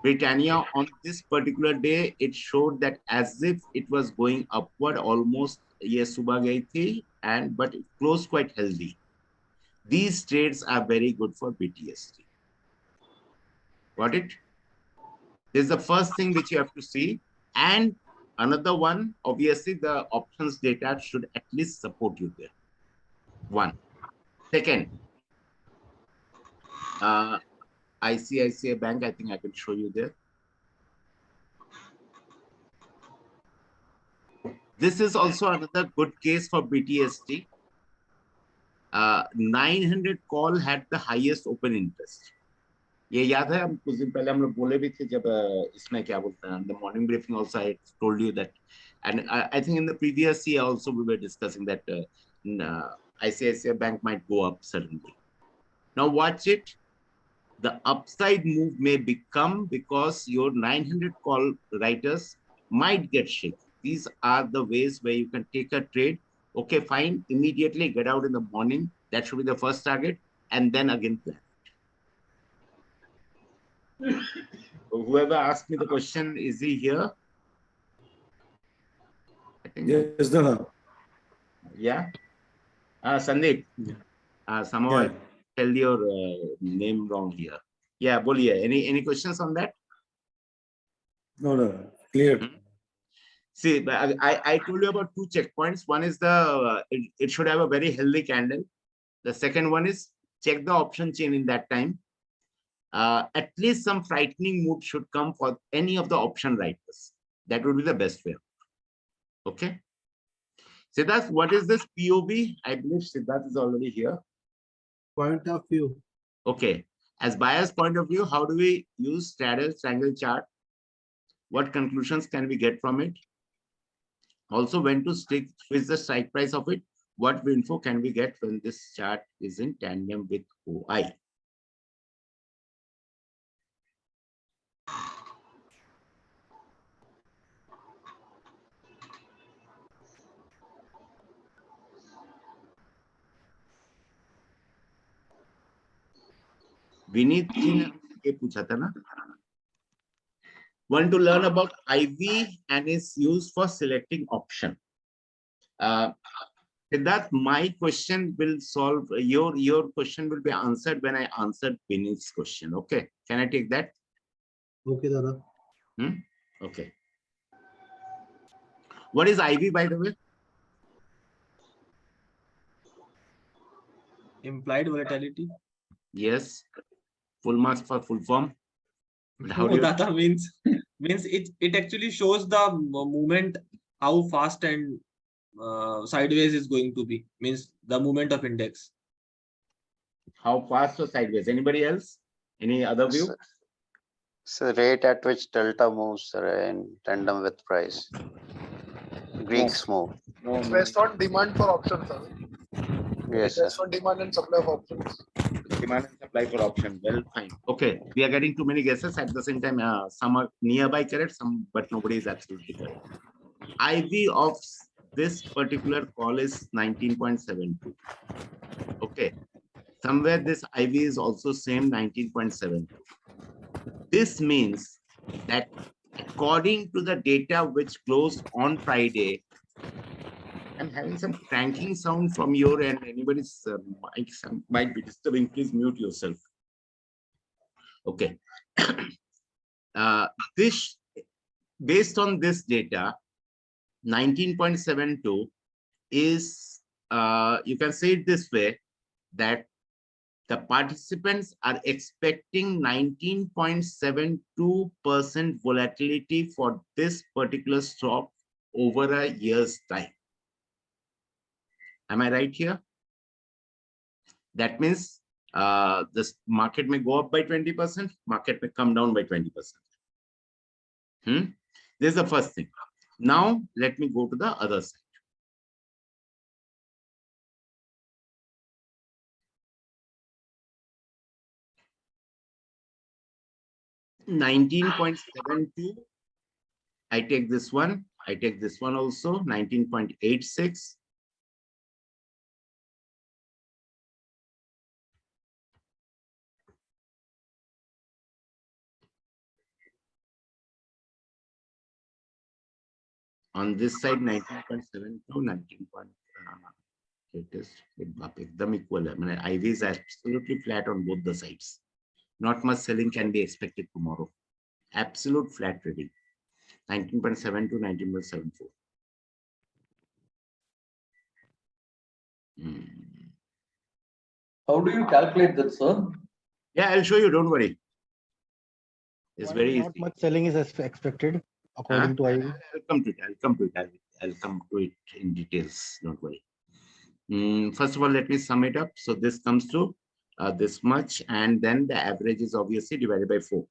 Britannia on this particular day, it showed that as if it was going upward almost, yes, subah gayi thi, but it closed quite healthy. These trades are very good for BTST. Got it? This is the first thing which you have to see. And another one, obviously the options data should at least support you there. One. Second, ICICI Bank, I think I can show you there. This is also another good case for BTST. 900 call had the highest open interest. ये याद है हम कुछ दिन पहले हम लोग बोले भी थे जब इसमें क्या बोलते हैं the morning briefing also I told you that, and I think in the previous year also we were discussing that ICICI Bank might go up suddenly. Now watch it. the upside move may become because your 900 call writers might get shaky. These are the ways where you can take a trade. Okay, fine. Immediately get out in the morning. That should be the first target. And then again plan. Whoever asked me the question, is he here? I think Yes, sir. Yeah. Sandeep. Somehow I spelled your name wrong here. Yeah, Bolia. Any questions on that? No, no, clear. See, I told you about two checkpoints. One is the it should have a very healthy candle. The second one is check the option chain in that time. At least some frightening mood should come for any of the option writers. That would be the best way. Okay. Siddharth, what is this POV? I believe Siddharth is already here. Point of view. Okay. As buyer's point of view, how do we use straddle triangle chart? What conclusions can we get from it? Also, when to switch the strike price of it? What info can we get when this chart is in tandem with OI? Vineet ji ने ये पूछा था ना. Want to learn about IV and its use for selecting option. Siddharth, my question will solve your question will be answered when I answer Vineet's question. Okay, can I take that? Okay, Dada. Okay. What is IV, by the way? Implied volatility. Yes. Full marks for full form. But how do you... Data means it actually shows the movement, how fast and sideways is going to be, means the movement of index. How fast or sideways? Anybody else? Any other view? So rate at which delta moves in tandem with price. Greeks move. It's based on demand for options, sir. Yes, Based on demand and supply of options. Demand and supply for option. Well, fine. Okay, we are getting too many guesses at the same time. Some are nearby correct, some, but nobody is absolutely correct. IV of this particular call is 19.72. Okay, somewhere this IV is also same 19.72. This means that according to the data which closed on Friday, I'm having some cranking sound from your end. Anybody's mic might be disturbing. Please mute yourself. Okay. This, based on this data, 19.72 is, you can say it this way, that the participants are expecting 19.72% volatility for this particular stock over a year's time. Am I right here? That means this market may go up by 20%, market may come down by 20%. This is the first thing. Now, let me go to the other side. $19.72. I take this one. I take this one also. 19.86. On this side, 19.72, 19. It is ekdam equal. I mean, IV is absolutely flat on both the sides. Not much selling can be expected tomorrow. Absolute flat trading. 19.7 to 19.74. How do you calculate that, sir? Yeah, I'll show you. Don't worry. It's very Not easy. much selling is expected according to IV. I'll come to it. I'll come to it. I'll come to it in details. Don't worry. First of all, let me sum it up. So this comes to this much, and then the average is obviously divided by 4.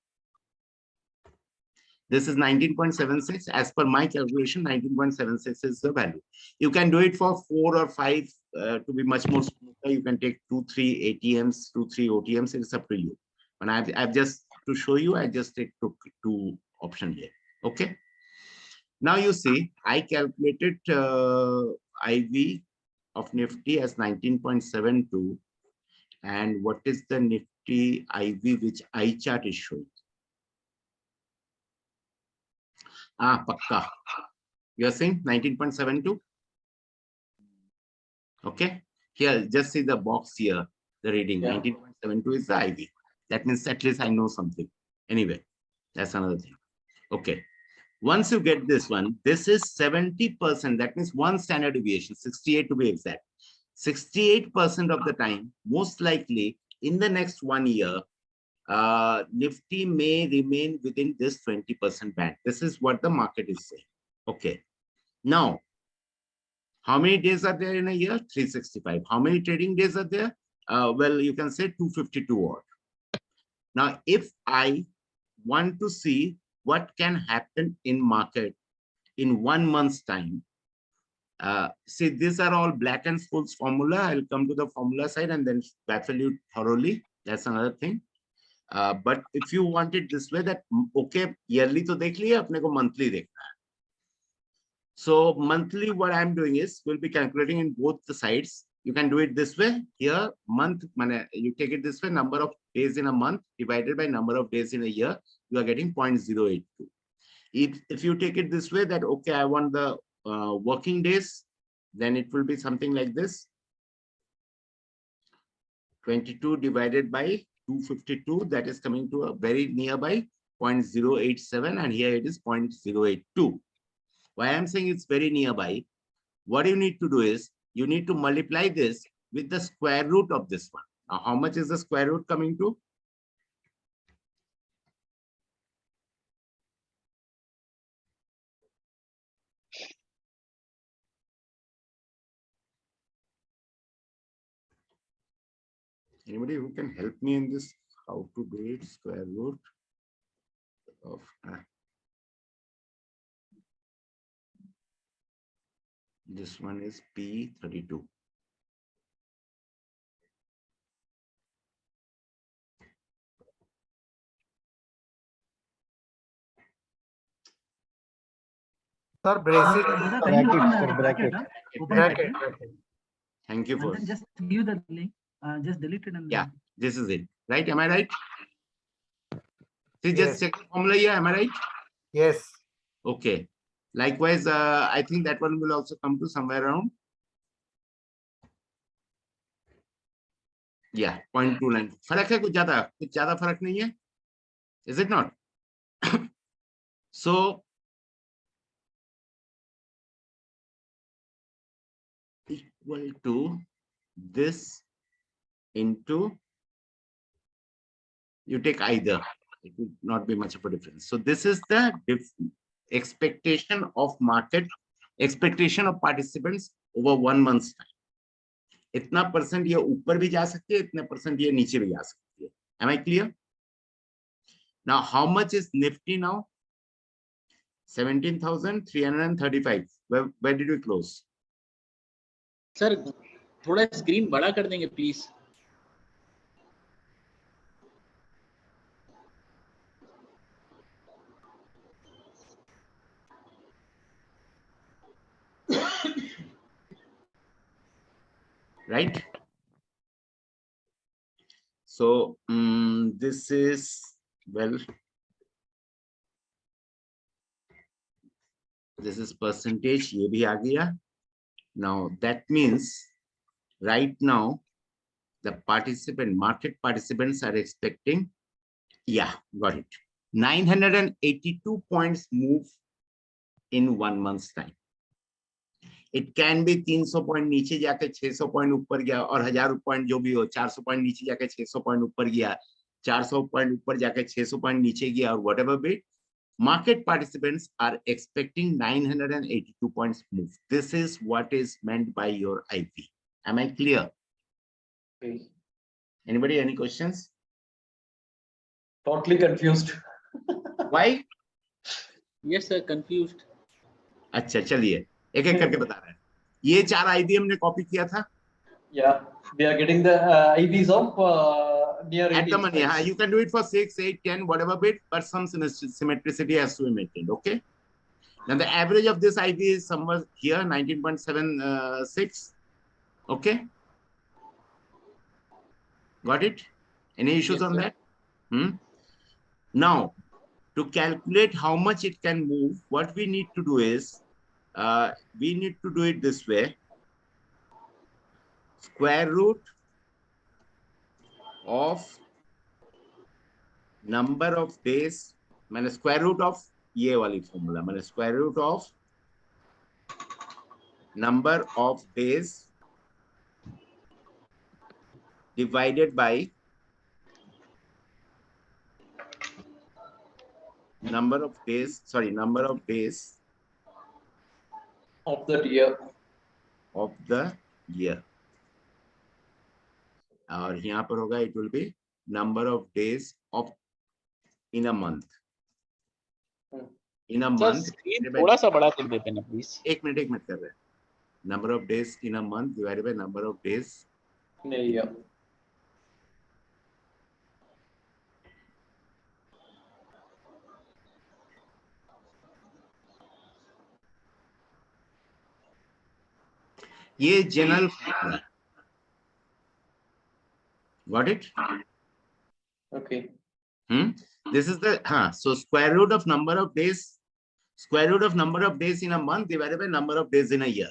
This is 19.76. As per my calculation, 19.76 is the value. You can do it for 4 or 5 to be much more smoother. You can take 2, 3 ATMs, 2, 3 OTMs. It's up to you. And I've just to show you, I just take two options here. Okay. Now you see, I calculated IV of Nifty as 19.72, and what is the Nifty IV which iChart is showing? Pakka. You are saying 19.72. Okay. Here, just see the box here. The reading 19.72 is the IV. That means at least I know something. Anyway, that's another thing. Okay. Once you get this one, this is 70%. That means one standard deviation, 68 to be exact. 68% of the time, most likely in the next 1 year, Nifty may remain within this 20% band. This is what the market is saying. Okay. Now, how many days are there in a year? 365. How many trading days are there? Well, you can say 252 odd. Now, if I want to see what can happen in market in 1 month's time, see, these are all Black and Scholes formula. I'll come to the formula side and then baffle you thoroughly. That's another thing. But if you want it this way, that okay, yearly to dekh liya, apne ko monthly dekhna hai. So monthly, what I'm doing is we'll be calculating in both the sides. You can do it this way. Here, month, you take it this way, number of days in a month divided by number of days in a year, you are getting 0.082. If you take it this way, that okay, I want the working days, then it will be something like this. 22 divided by 252, that is coming to a very nearby 0.087, and here it is 0.082. Why I'm saying it's very nearby, what you need to do is, you need to multiply this with the square root of this one. Now, how much is the square root coming to? Anybody who can help me in this, how to do it? Square root of this one is P32. Sir, bracket. Bracket. Thank you for. And then just give the link. Just delete it and yeah, this is it. Right? Am I right? See, Yes. just check the formula here. Am I right? Yes. Okay. Likewise, I think that one will also come to somewhere around. Yeah, 0.29. फर्क है कुछ ज़्यादा फर्क नहीं है. Is it not? So equal to this into, you take either, it will not be much of a difference. So this is the expectation of market, expectation of participants over 1 month's time. इतना percent ये ऊपर भी जा सकती है, इतने percent ये नीचे भी जा सकती है. Am I clear? Now, how much is Nifty now? 17,335. Where did we close? Sir थोड़ा स्क्रीन बड़ा कर देंगे please. Right? So this is, well, this is percentage, ये भी आ गया. Now that means right now the market participants are expecting, yeah, got it, 982 points move in 1 month's time. It can be 300 point नीचे जाके 600 point ऊपर गया, और 1000 point जो भी हो, 400 पॉइंट नीचे जाके 600 पॉइंट ऊपर गया, 400 पॉइंट ऊपर जाके 600 पॉइंट नीचे गया, और whatever be, market participants are expecting 982 points move. This is what is meant by your IP. Am I clear? Okay. Anybody, any questions? Totally confused. Why? Yes sir, confused. अच्छा, चलिए एक एक करके बता रहे हैं. ये 4 IB हमने कॉपी किया था. Yeah, we are getting the IVs of near At the 80 money, strikes. you can do it for 6, 8, 10, whatever bit, but some symmetricity has to be maintained. Okay. Then the average of this IV is somewhere here, 19.76. Okay. Got it? Any issues Yes, on sir. that? Now, to calculate how much it can move, what we need to do is, we need to do it this way. Square root of number of days, मैंने square root of ये वाली formula, मैंने square root of number of days divided by number of days of the year. और यहाँ पर होगा, it will be number of days of in a month. In a month. Screen थोड़ा सा बड़ा कर देते ना प्लीज. एक मिनट कर रहे हैं. Number of days in a month divided by number of days in a year. ये general formula. Got it? Okay. This is the so square root of number of days in a month divided by number of days in a year.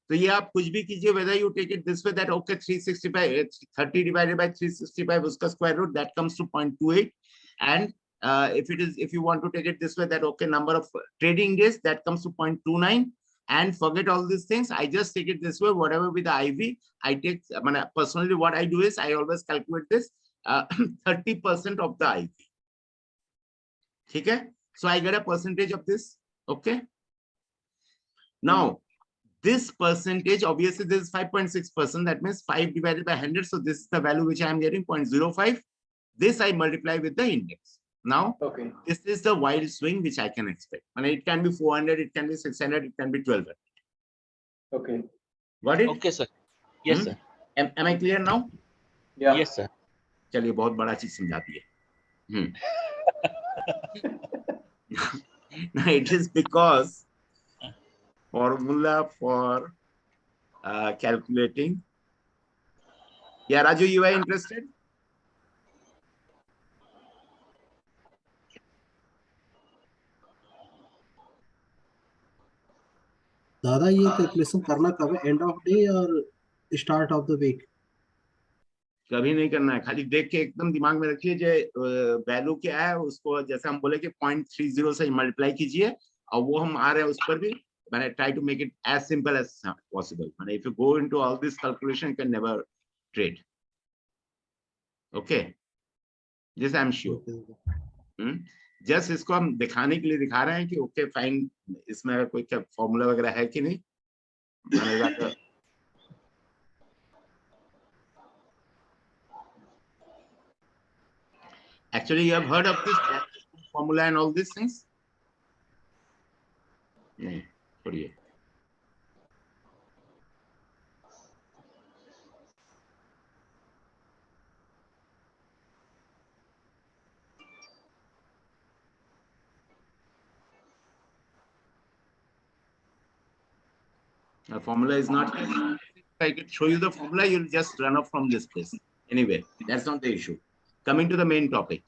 तो ये आप कुछ भी कीजिए, whether you take it this way, that okay, 365, 30 divided by 365, उसका square root, that comes to 0.28. And if you want to take it this way, that okay, number of trading days, that comes to 0.29. And forget all these things. I just take it this way, whatever with the IV, I take, personally what I do is I always calculate this 30% of the IV. Okay? So I get a percentage of this. Okay. Now, this percentage, obviously this is 5.6%. That means 5 divided by 100. So this is the value which I am getting, 0.05. This I multiply with the index. Now, okay, this is the wild swing which I can expect. And it can be 400, it can be 600, it can be 1200. Okay. Got it? Okay, sir. Yes, sir. Am I clear now? Yeah. Yes, sir. चलिए बहुत बड़ा चीज समझा दिए. It is because formula for calculating. Yeah, Raju, you are interested? दादा ये calculation करना कब है, एंड ऑफ डे और स्टार्ट ऑफ द वीक? कभी नहीं करना है, खाली देख के एकदम दिमाग में रखिए जो वैल्यू क्या है उसको, जैसे हम बोले कि 0.30 से मल्टीप्लाई कीजिए, और वो हम आ रहे हैं उस पर भी. मैंने try to make it as simple as possible. मैंने if you go into all this calculation can never trade. Okay, this I am sure. Just इसको हम दिखाने के लिए दिखा रहे हैं कि ओके फाइन, इसमें अगर कोई क्या फॉर्मूला वगैरह है कि नहीं. Actually, you have heard of this formula and all these things? No, padiye. The formula is not here. If I could show you the formula, you'll just run off from this place. Anyway, that's not the issue. Coming to the main topic.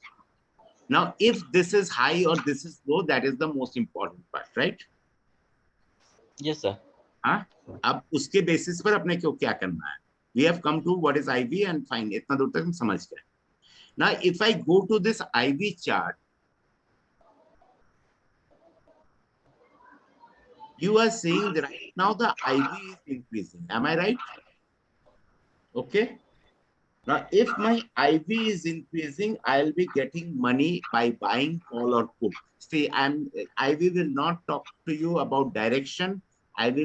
Now, if this is high or this is low, that is the most important part, right? Yes, sir. अब उसके basis पर अपने को क्या करना है? We have come to what is IV and fine. इतना दूर तक हम समझ गए. Now, if I go to this IV chart, you are seeing that right now the IV is increasing. Am I right? Okay. Now, if my IV is increasing, I'll be getting money by buying call or put. See, IV will not talk to you about direction. IV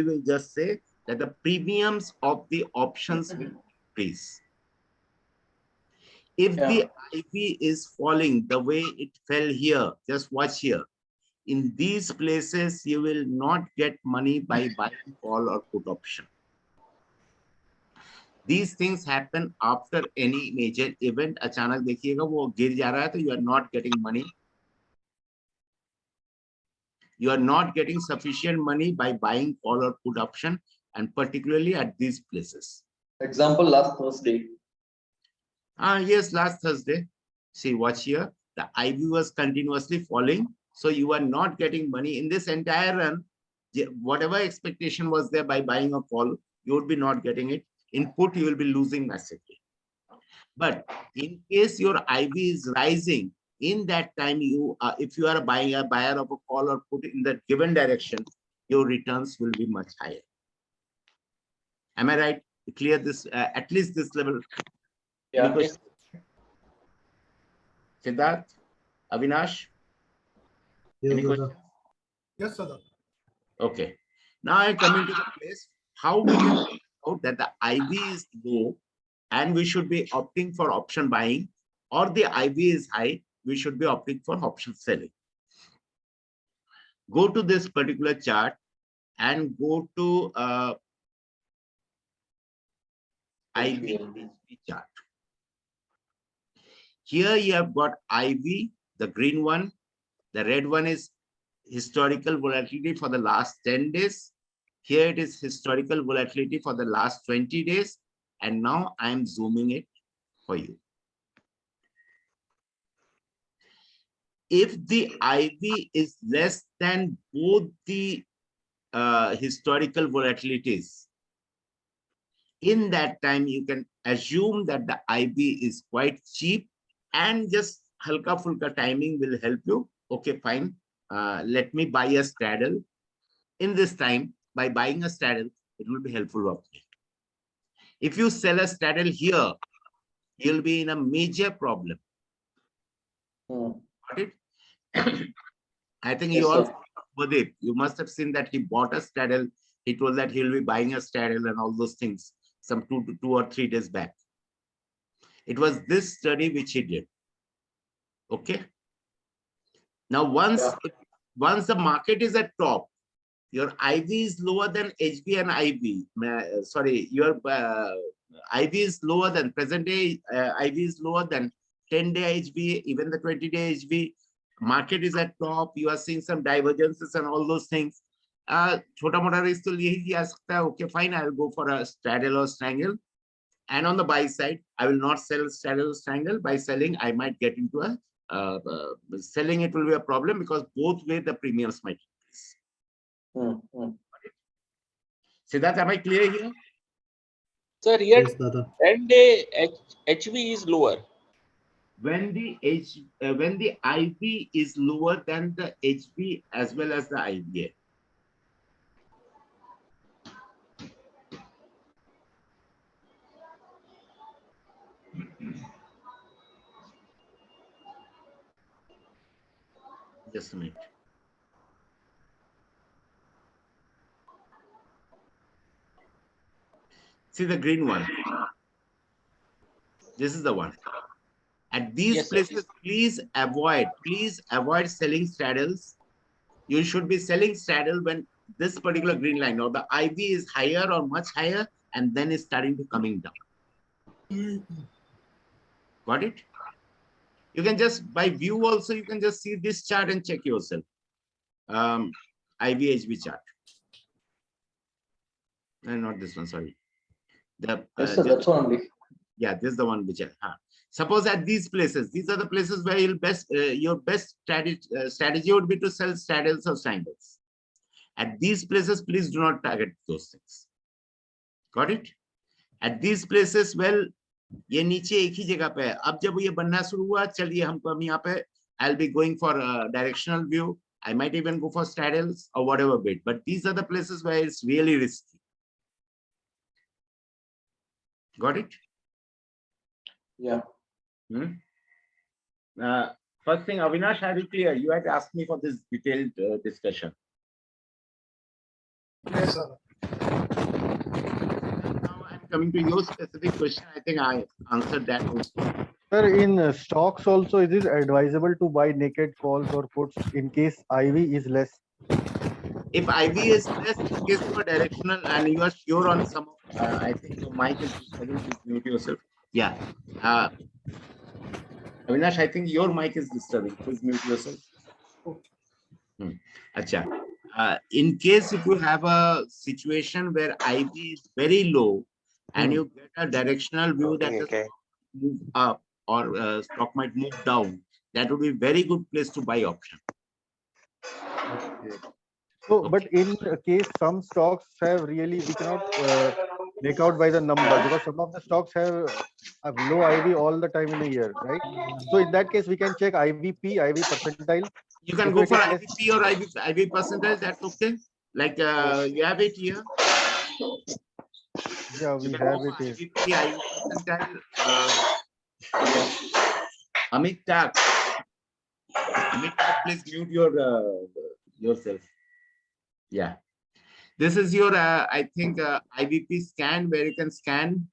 will just say that the premiums of the options will increase. If the IV is falling the way it fell here, just watch here. In these places, you will not get money by buying call or put option. These things happen after any major event. अचानक देखिएगा वो गिर जा रहा है तो you are not getting money. You are not getting sufficient money by buying call or put option, and particularly at these places. Example, last Thursday. Yes, last Thursday. See, watch here. The IV was continuously falling, so you are not getting money in this entire run. Whatever expectation was there by buying a call, you would be not getting it. In put, you will be losing massively. But in case your IV is rising, in that time, you if you are buying a buyer of a call or put in the given direction, your returns will be much higher. Am I right? Clear this at least this level. Yeah. Siddharth, Avinash. Yes, Any Dada. questions? Yes, sir. Okay. Now I come into the place how we can find out that the IV is low and we should be opting for option buying, or the IV is high, we should be opting for option selling. Go to this particular chart and go to IV chart. Here you have got IV, the green one. The red one is historical volatility for the last 10 days. Here it is historical volatility for the last 20 days. And now I am zooming it for you. If the IV is less than both the historical volatilities, in that time you can assume that the IV is quite cheap, and just halka fulka timing will help you. Okay, fine. Let me buy a straddle. In this time, by buying a straddle, it will be helpful of me. If you sell a straddle here, you'll be in a major problem. Got it? I think you all, you must have seen that he bought a straddle. He told that he'll be buying a straddle and all those things some 2 or 3 days back. It was this study which he did. Okay. Now, once the market is at top, your IV is lower than HB and IB. Sorry, your IV is lower than present day. IV is lower than 10-day HB, even the 20-day HB. Market is at top. You are seeing some divergences and all those things. Chota mota risk to yahi kiya sakta hai. Okay, fine. I will go for a straddle or strangle. And on the buy side, I will not sell straddle or strangle. By selling, I might get into a selling. It will be a problem because both way the premiums might increase. Siddharth, am I clear here? Sir, here Yes, Dada. 10-day HV is lower. When the IV is lower than the HB as well as the IBA. Just a minute. See the green one. This is the one. At these places, please avoid selling straddles. You should be selling straddle when this particular green line or the IV is higher or much higher, and then it's starting to coming down. Got it? You can just, by view also, you can just see this chart and check yourself. IVHB chart. And not this one, sorry. Yes, sir, that's one only. Yeah, this is the one which suppose at these places, these are the places where you'll your best strategy would be to sell straddles or strangles. At these places, please do not target those things. Got it? At these places, well, ये नीचे एक ही जगह पे है. अब जब ये बनना शुरू हुआ, चलिए हमको हम यहाँ पे I'll be going for a directional view. I might even go for straddles or whatever bit. But these are the places where it's really risky. Got it? Yeah. First thing, Avinash, are you clear? You had asked me for this detailed discussion. Yes, sir. Now I'm coming to your specific question. I think I answered that also. Sir, in stocks also, is it advisable to buy naked calls or puts in case IV is less? If IV is less, in case you are directional and you are sure on some, I think your mic is disturbing. Please mute yourself. Yeah. Avinash, I think your mic is disturbing. Please mute yourself. Acha. In case if you have a situation where IV is very low and you get a directional view that the stock move up or stock might move down, that would be very good place to buy option. Okay. So, but in case some stocks have really, we cannot make out by the number, because some of the stocks have a low IV all the time in a year, right? So in that case, we can check IVP, IV percentile. You can go for IVP or IV percentage. That's okay. Like you have it here. Yeah, we have it here. IVP, IV percentile. Amit Tak, please mute your yourself. Yeah, this is your I think IVP scan where you can scan,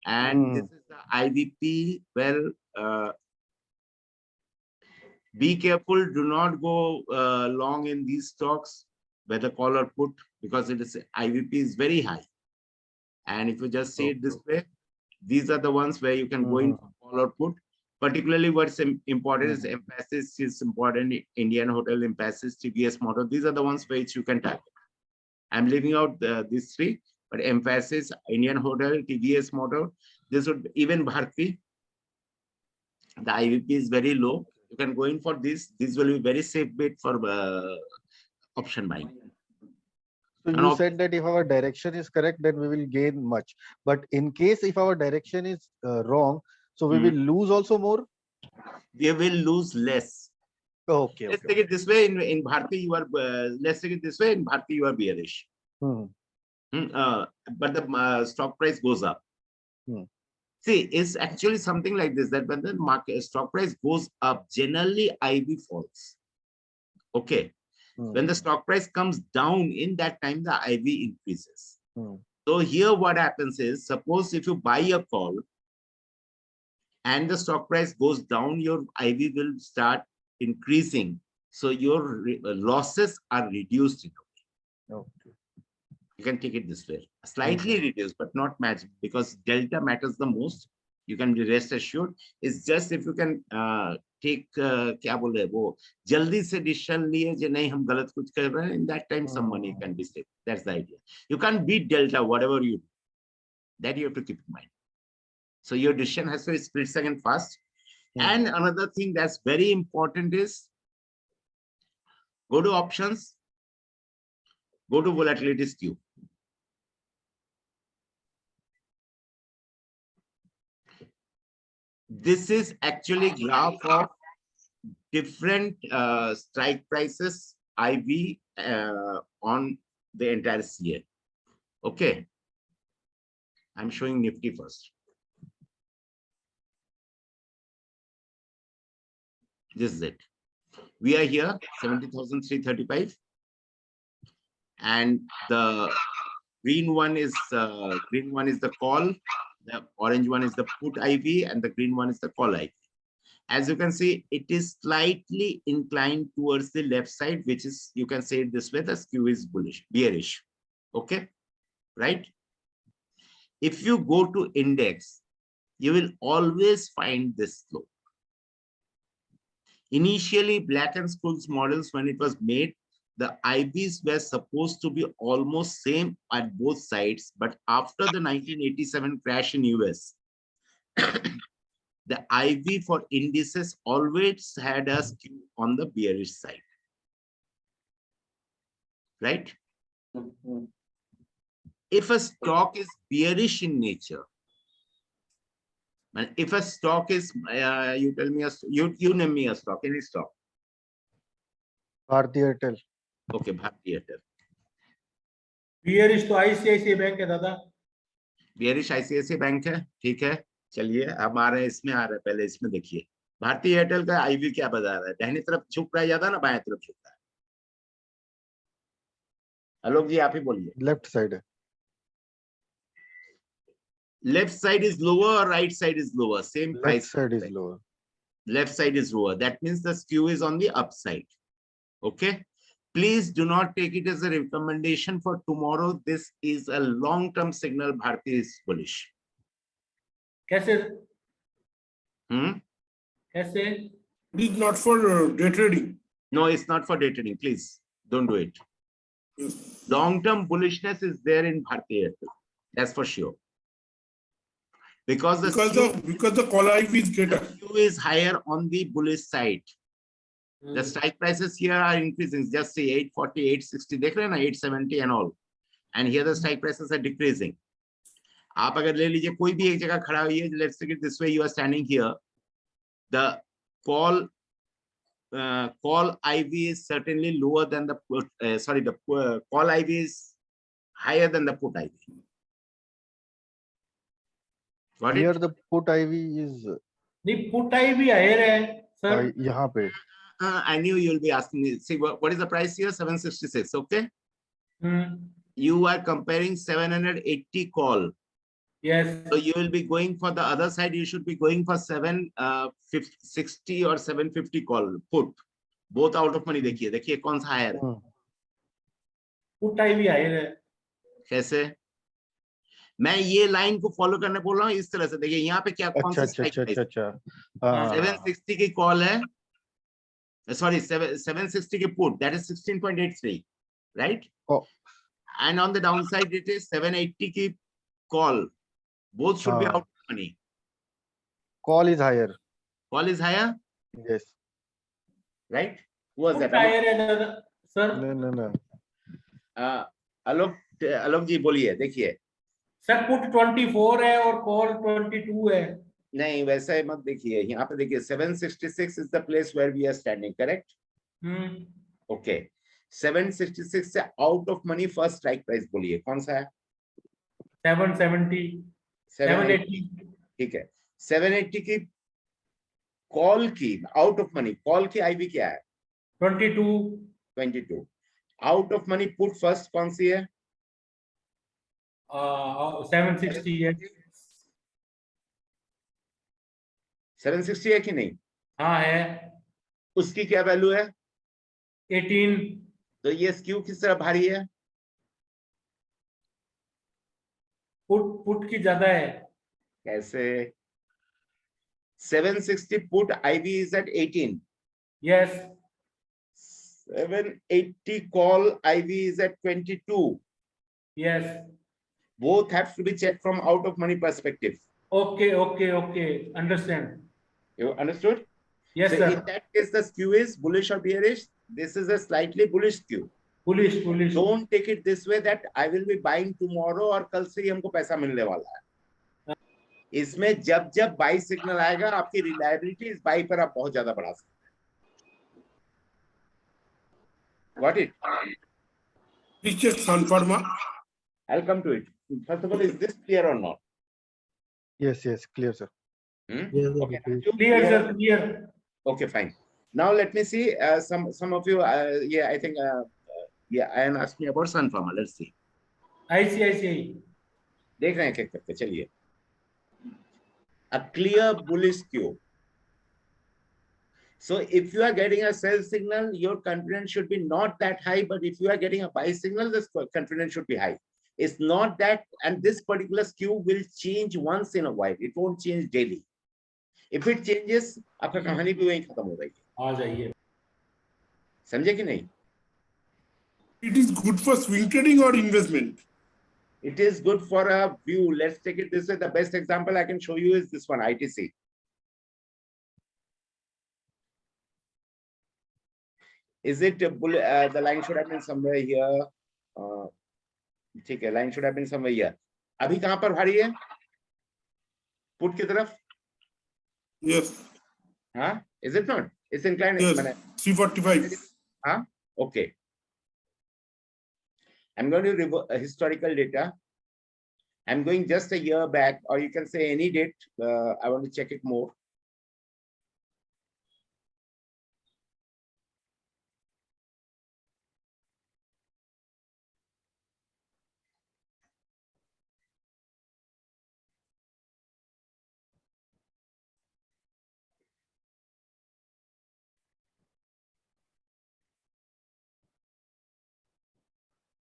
and this is the IVP. Well, be careful. Do not go long in these stocks, whether call or put, because it is IVP is very high. And if you just see it this way, these are the ones where you can go in for call or put. Particularly what's important is Emphasis is important, Indian Hotel, Emphasis, TVS Motor. These are the ones which you can target. I'm leaving out these three, but Emphasis, Indian Hotel, TVS Motor. This would even Bharti. The IVP is very low. You can go in for this. This will be very safe bet for option buying. So you said that if our direction is correct, then we will gain much. But in case if our direction is wrong, so we will lose also more? We will lose less. Okay. Let's take it this way. In Bharti, you are, let's take it this way. In Bharti, you are bearish. But the stock price goes up. See, it's actually something like this, that when the market stock price goes up, generally IV falls. Okay. When the stock price comes down, in that time, the IV increases. So here what happens is, suppose if you buy a call and the stock price goes down, your IV will start increasing. So your losses are reduced in a way. Okay. You can take it this way. Slightly reduced, but not magic, because delta matters the most. You can be rest assured. It's just if you can take क्या बोले वो जल्दी से decision लिए जो नहीं हम गलत कुछ कर रहे हैं, in that time some money can be saved. That's the idea. You can't beat delta whatever you do. That you have to keep in mind. So your decision has to be split second fast. And another thing that's very important is go to options, go to volatility skew. This is actually graph of different strike prices IV on the entire CA. Okay. I'm showing Nifty first. This is it. We are here 70,335, and the green one is the call, the orange one is the put IV, and the green one is the call IV. As you can see, it is slightly inclined towards the left side, which is, you can say it this way, the skew is bullish, bearish. Okay, right? If you go to index, you will always find this slope. Initially, Black and Scholes models, when it was made, the IVs were supposed to be almost same at both sides. But after the 1987 crash in US, the IV for indices always had a skew on the bearish side. Right? If a stock is bearish in nature, and if a stock is, you tell me, you name me a stock, any stock. Bharti Airtel. Okay, Bharti Airtel. Bearish तो ICICI bank है दादा. Bearish ICICI bank है, ठीक है. चलिए हमारे इसमें आ रहा है, पहले इसमें देखिए. भारतीय एयरटेल का IV क्या बता रहा है? दाहिनी तरफ झुक रहा है ज्यादा ना बाएं तरफ झुक रहा है? आलोक जी आप ही बोलिए. लेफ्ट साइड है. Left side is lower or right side is lower? Same price. Left side is lower. Left side is lower. That means the skew is on the upside. Okay. Please do not take it as a recommendation for tomorrow. This is a long-term signal. Bharti is bullish. कैसे It is not for day trading. No, it's not for day trading. Please don't do it. Yes. Long-term bullishness is there in Bharti Airtel. That's for sure. Because the call IV is greater. Q is higher on the bullish side. The strike prices here are increasing. Just say 840, 860, देख रहे हैं ना, 870 and all. And here the strike prices are decreasing. आप अगर ले लीजिए कोई भी एक जगह खड़ा हुई है, let's take it this way, you are standing here. The call IV is certainly lower than the put, call IV is higher than the put IV. Got Here it? the put IV is नहीं put IV higher है sir. यहाँ पे. I knew you will be asking me. See, what is the price here? 766. Okay. You are comparing 780 call. Yes. So you will be going for the other side. You should be going for 760 or 750 call put. Both out of money. देखिए कौन सा higher है? Put IV higher है. कैसे? मैं ये line को follow करने बोल रहा हूँ इस तरह से. देखिए यहाँ पे क्या कौन सा स्ट्राइक प्राइस? 760 की कॉल है. Sorry, 760 ki put, that is 16.83, right? Oh. And on the downside, it is 780 ki call. Both should be out of money. Call is higher. Call is higher? Yes. Right? Who was that? Higher sir. No. Alok ji बोलिए, देखिए. Sir, put 24 है और call 22 है. नहीं वैसा ही मत देखिए. यहाँ पे देखिए 766 is the place where we are standing, correct? Okay. 766 से out of money first strike price बोलिए कौन सा है? 770. 780. ठीक है. 780 की कॉल की out of money कॉल की IV क्या है? 22. Out of money put first कौन सी है? 760 है. 760 है कि नहीं? हाँ है. उसकी क्या वैल्यू है? 18. तो ये स्क्यू किस तरह भारी है? पुट की ज्यादा है. कैसे? 760 put IV is at 18. Yes. 780 call IV is at 22. Yes. Both have to be checked from out of money perspective. Okay. Understand. You understood? Yes, so sir. In that case, the skew is bullish or bearish. This is a slightly bullish skew. Bullish. Don't take it this way that I will be buying tomorrow और कल से ही हमको पैसा मिलने वाला है. इसमें जब buy signal आएगा, आपकी reliability इस buy पर आप बहुत ज्यादा बढ़ा सकते हैं. Got it? Please check Sun Pharma. I'll come to it. First of all, is this clear or not? Yes, clear, sir. Yes, Okay. Clear, sir. Clear. Okay, fine. Now let me see. Some of you, I think, Ayan asked me about Sun Pharma. Let's see. I see. देख रहे हैं क्या करते? चलिए. A clear bullish skew. So if you are getting a sell signal, your confidence should be not that high. But if you are getting a buy signal, the confidence should be high. It's not that, and this particular skew will change once in a while. It won't change daily. If it changes, आपका कहानी भी वहीं खत्म हो जाएगी. आ जाइए. समझे कि नहीं? It is good for swing trading or investment. It is good for a view. Let's take it this way. The best example I can show you is this one, ITC. Is it the line should have been somewhere here? ठीक है, line should have been somewhere here. अभी कहाँ पर भारी है? Put की तरफ? Yes. हाँ? Is it not? It's inclined. Yes. 345. हाँ? Okay. I'm going to review historical data. I'm going just a year back, or you can say any date. I want to check it more.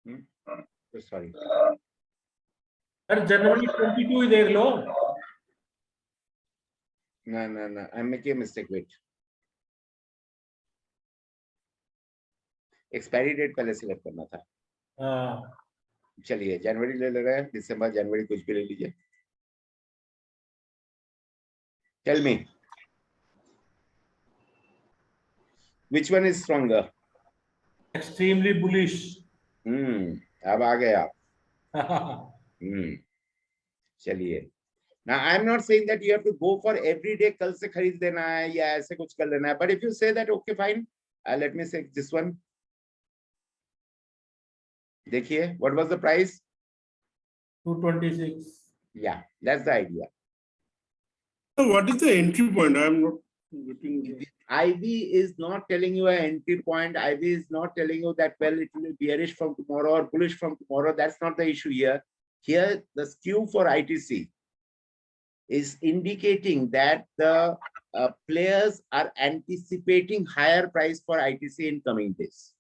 Sorry. Sir जनवरी 22 ही देख लो. No. I'm making a mistake. Wait. Expiry date पहले select करना था. चलिए जनवरी ले रहे हैं, दिसंबर, जनवरी कुछ भी ले लीजिए. Tell me, which one is stronger? Extremely bullish. अब आ गए आप. चलिए. Now I'm not saying that you have to go for every day. कल से खरीद लेना है या ऐसे कुछ कर लेना है. But if you say that, okay, fine. Let me say this one. देखिए, what was the price? 226. Yeah, that's the idea. So what is the entry point? I'm not getting. IB is not telling you an entry point. IB is not telling you that, well, it will be bearish from tomorrow or bullish from tomorrow. That's not the issue here. Here, the skew for ITC is indicating that the players are anticipating higher price for ITC in coming days.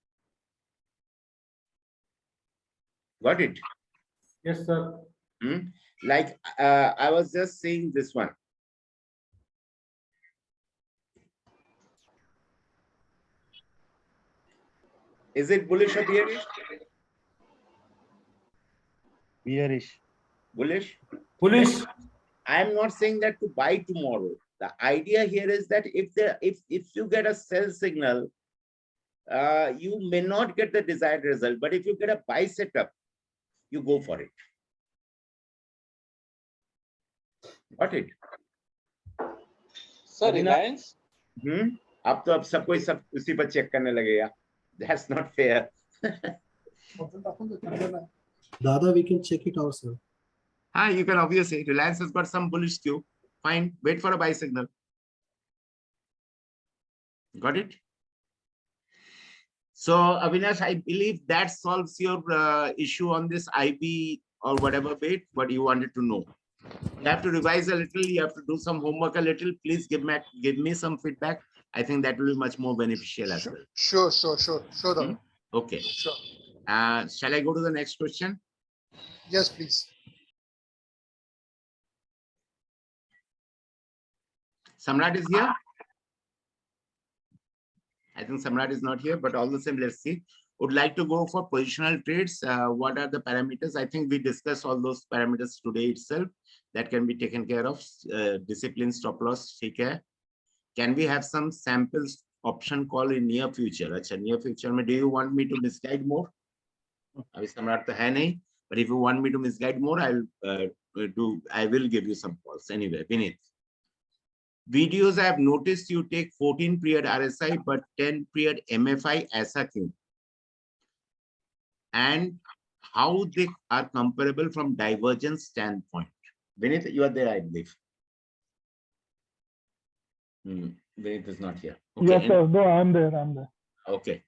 Got it? Yes, sir. Like I was just saying this one. Is it bullish or bearish? Bearish. Bullish? Bullish. I am not saying that to buy tomorrow. The idea here is that if you get a sell signal, you may not get the desired result. But if you get a buy setup, you go for it. Got it? Sir, Reliance? अब तो अब सब कोई सब उसी पर check करने लगेगा. That's not fair. Dada, we can check it ourselves. You can obviously. Reliance has got some bullish skew. Fine. Wait for a buy signal. Got it? So, Avinash, I believe that solves your issue on this IB or whatever bit, what you wanted to know. You have to revise a little. You have to do some homework a little. Please give me some feedback. I think that will be much more beneficial as well. Sure. Dada. Okay. Sure. Shall I go to the next question? Yes, please. Samrat is here. I think Samrat is not here, but all the same, let's see. Would like to go for positional trades. What are the parameters? I think we discussed all those parameters today itself. That can be taken care of. Discipline, stop loss, ठीक है. Can we have some samples option call in near future? अच्छा, near future में, do you want me to misguide more? अभी सम्राट तो है नहीं, but if you want me to misguide more, I will give you some calls. Anyway, Vinith. Videos I have noticed you take 14 period RSI but 10 period MFI. ऐसा क्यों? And how they are comparable from divergence standpoint. Vinith, you are there, I believe. Vinith is not here. Okay. Yes, sir. No, I'm there. Okay.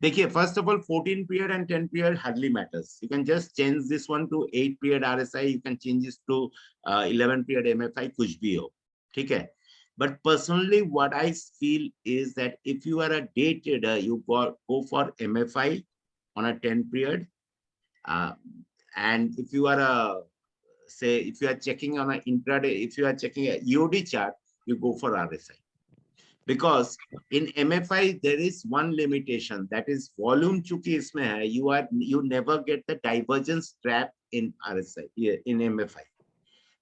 Dekhiye, first of all, 14 period and 10 period hardly matters. You can just change this one to 8 period RSI. You can change this to 11 period MFI, kuch bhi ho. Okay. But personally, what I feel is that if you are a day trader, you go for MFI on a 10 period. And if you are if you are checking on an intraday, if you are checking a EOD chart, you go for RSI. Because in MFI, there is one limitation, that is volume chuki isme hai, you never get the divergence trap in RSI, in MFI.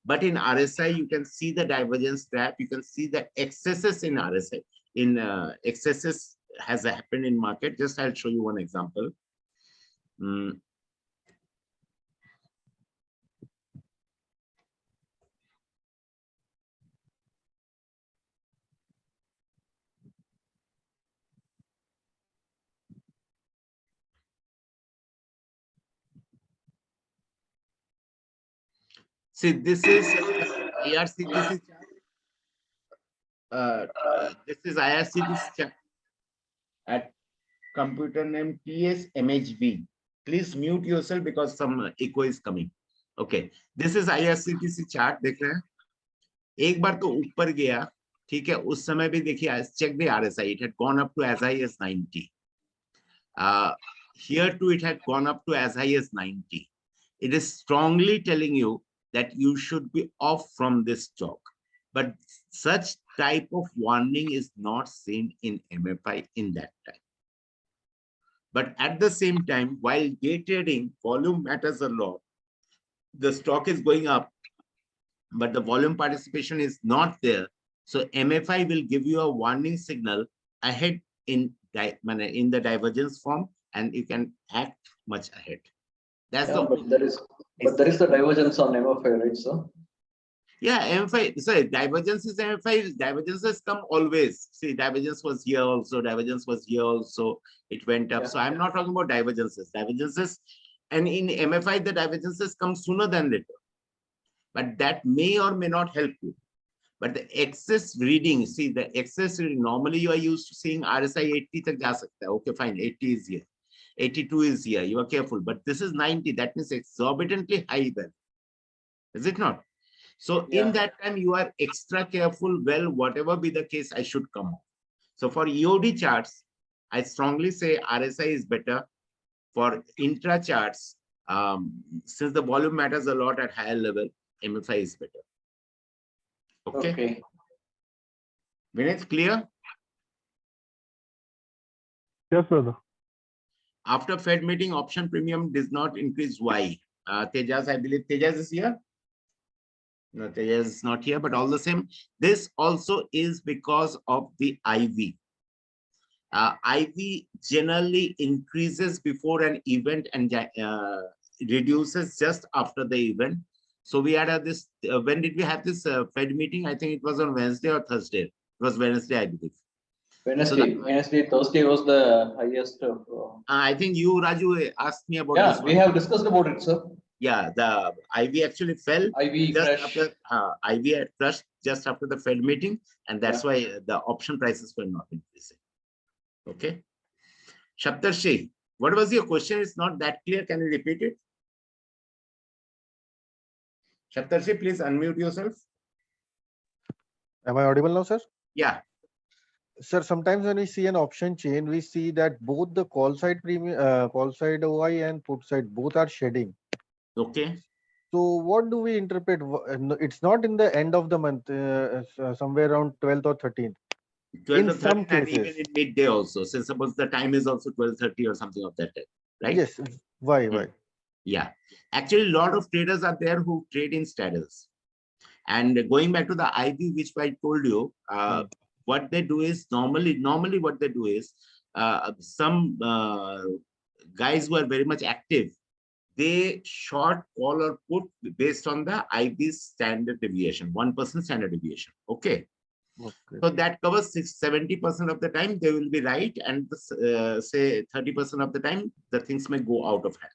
But in RSI, you can see the divergence trap. You can see the excesses in RSI. Excesses has happened in market. Just I'll show you one example. See, this is IRCTC chart. This is IRCTC chart at computer name TSMHB. Please mute yourself because some echo is coming. Okay, this is IRCTC chart. देख रहे हैं? एक बार तो ऊपर गया, ठीक है? उस समय भी देखिए, check the RSI. It had gone up to as high as 90. here too it had gone up to as high as 90. It is strongly telling you that you should be off from this stock. But such type of warning is not seen in MFI in that time. But at the same time, while day trading, volume matters a lot. The stock is going up, but the volume participation is not there. So MFI will give you a warning signal ahead in the divergence form, and you can act much ahead. That's but there is the divergence on MFI, right, sir? Yeah, MFI. Sorry, divergence is MFI. Divergences come always. See, divergence was here also. Divergence was here also. It went up. So I'm not talking about divergences. Divergences, and in MFI, the divergences come sooner than later. But that may or may not help you. But the excess reading, see, the excess reading, normally you are used to seeing RSI 80 tak ja sakta hai. Okay, fine, 80 is here. 82 is here. You are careful. But this is 90. That means exorbitantly high value. Is it not? So in that time, you are extra careful. Well, whatever be the case, I should come off. So for EOD charts, I strongly say RSI is better. For intra charts, since the volume matters a lot at higher level, MFI is better. Okay. When it's clear? Yes, brother. After Fed meeting, option premium does not increase. Why? Tejas, I believe Tejas is here. No, Tejas is not here, but all the same, this also is because of the IV. IV generally increases before an event and reduces just after the event. So we had this, when did we have this Fed meeting? I think it was on Wednesday or Thursday. It was Wednesday, I believe. Wednesday, Thursday was the highest. I think you, Raju, asked me about this. Yeah, we have discussed about it, sir. Yeah, the IV actually fell. IV just crash. after IV had crashed just after the Fed meeting, and that's why the option prices were not increasing. Okay. Shaptarshi, what was your question? It's not that clear. Can you repeat it? Shaptarshi, please unmute yourself. Am I audible now, sir? Yeah. Sir, sometimes when we see an option chain, we see that both the call side premium, call side OI and put side both are shedding. Okay. So what do we interpret? It's not in the end of the month, somewhere around 12th or 13th. 12 in or 13, some and cases. even in midday also. So suppose the time is also 12:30 or something of that type, right? Yes. Why? Yeah. Actually, a lot of traders are there who trade in straddles. And going back to the IV, which I told you, what they do is normally what they do is some guys who are very much active, they short call or put based on the IV standard deviation, 1% standard deviation. Okay. So that covers 70% of the time they will be right, and say 30% of the time the things may go out of hand.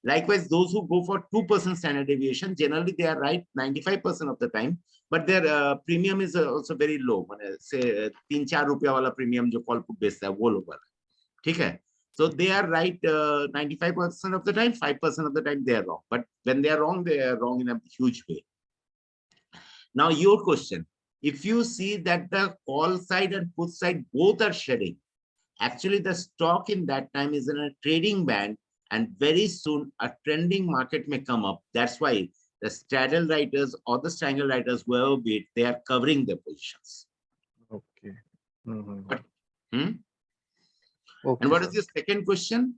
Likewise, those who go for 2% standard deviation, generally they are right 95% of the time, but their premium is also very low. Say 3-4 रुपया वाला premium जो call put बेचता है वो लोग वाला, ठीक है? So they are right 95% of the time, 5% of the time they are wrong. But when they are wrong in a huge way. Now your question. If you see that the call side and put side both are shedding, actually the stock in that time is in a trading band, and very soon a trending market may come up. That's why the straddle writers or the strangle writers, whoever be it, they are covering their positions. Okay. Okay. Okay, And what is sir. your second question?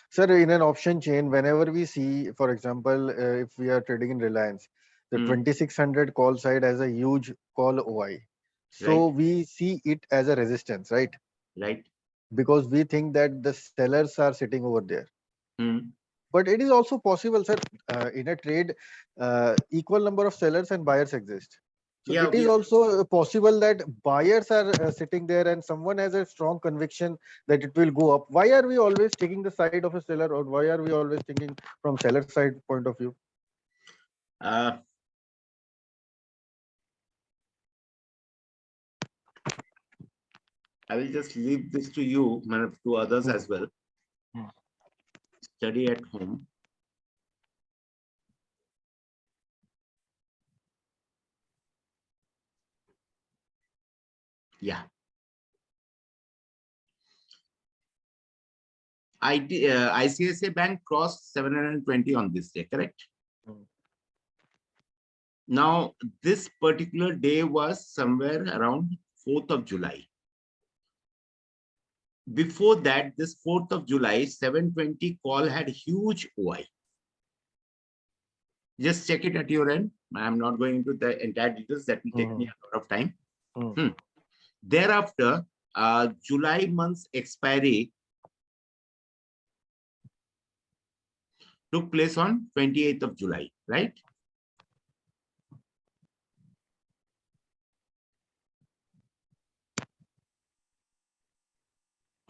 Sir, in an option chain, whenever we see, for example, if we are trading in Reliance, the 2600 call side has a huge call OI. So we see it as a resistance, right? Right. Because we think that the sellers are sitting over there. But it is also possible, sir, in a trade, equal number of sellers and buyers exist. So it is also possible that buyers are sitting there and someone has a strong conviction that it will go up. Why are we always taking the side of a seller, or why are we always thinking from seller side point of view? I will just leave this to you, to others as well. Study at home. Yeah. ICICI Bank crossed 720 on this day, correct? Now, this particular day was somewhere around 4th of July. Before that, this 4th of July, 720 call had huge OI. Just check it at your end. I'm not going into the entire details. That will take me a lot of time. Thereafter, July month's expiry took place on 28th of July, right?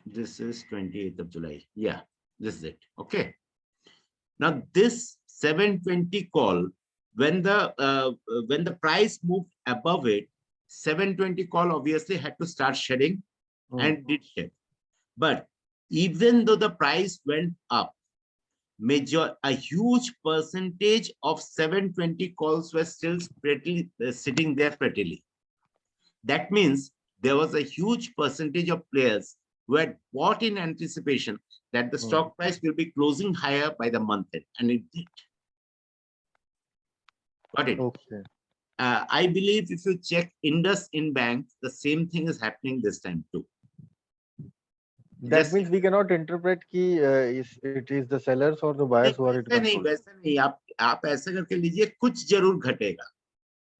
This is 28th of July. Yeah, this is it. Okay. Now this 720 call, when the price moved above it, 720 call obviously had to start shedding and did shed. But even though the price went up, a huge percentage of 720 calls were still sitting there prettily. That means there was a huge percentage of players who had bought in anticipation that the stock price will be closing higher by the month end, and it did. Got it? Okay. I believe if you check IndusInd Bank, the same thing is happening this time too. That means we cannot interpret कि it is the sellers or the buyers who are in control. वैसा नहीं, आप ऐसा करके लीजिए, कुछ जरूर घटेगा.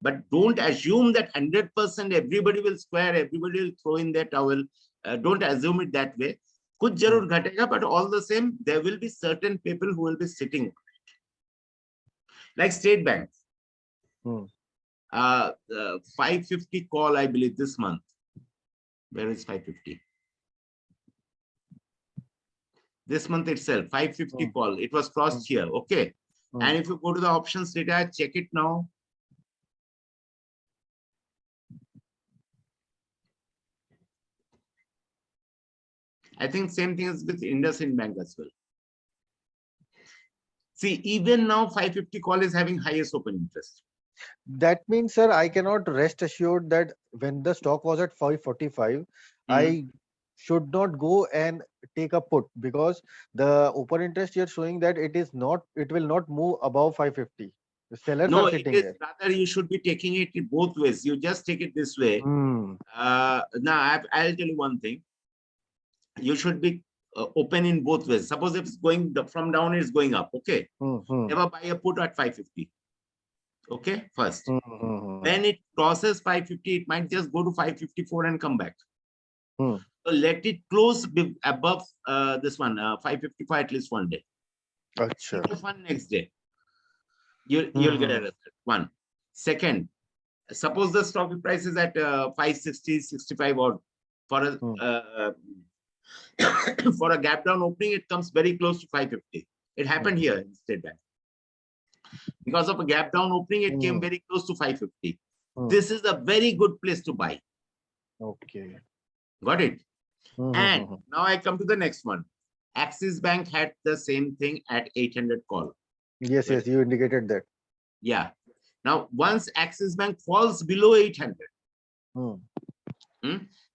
But don't assume that 100% everybody will square, everybody will throw in their towel. Don't assume it that way. कुछ जरूर घटेगा, but all the same, there will be certain people who will be sitting on it. Like State Bank. 550 call, I believe, this month. Where is 550? This month itself, 550 call. It was crossed here. Okay. And if you go to the options data, check it now. I think same thing is with IndusInd Bank as well. See, even now 550 call is having highest open interest. That means, sir, I cannot rest assured that when the stock was at 545, I should not go and take a put, because the open interest you're showing that it will not move above 550. The sellers are sitting there. Rather, you should be taking it in both ways. You just take it this way. Now, I'll tell you one thing. You should be open in both ways. Suppose if it's going from down, it's going up. Okay. Never buy a put at 550. Okay, first. When it crosses 550, it might just go to 554 and come back. So let it close above this one, 555 at least one day. Achha. If one next day, you'll get arrested. One. Second, suppose the stock price is at 560, 65 odd. For a for a gap down opening, it comes very close to 550. It happened here in State Bank. Because of a gap down opening, it came very close to 550. This is a very good place to buy. Okay. Got it? And now I come to the next one. Axis Bank had the same thing at 800 call. Yes, yes, you indicated that. Yeah. Now, once Axis Bank falls below 800,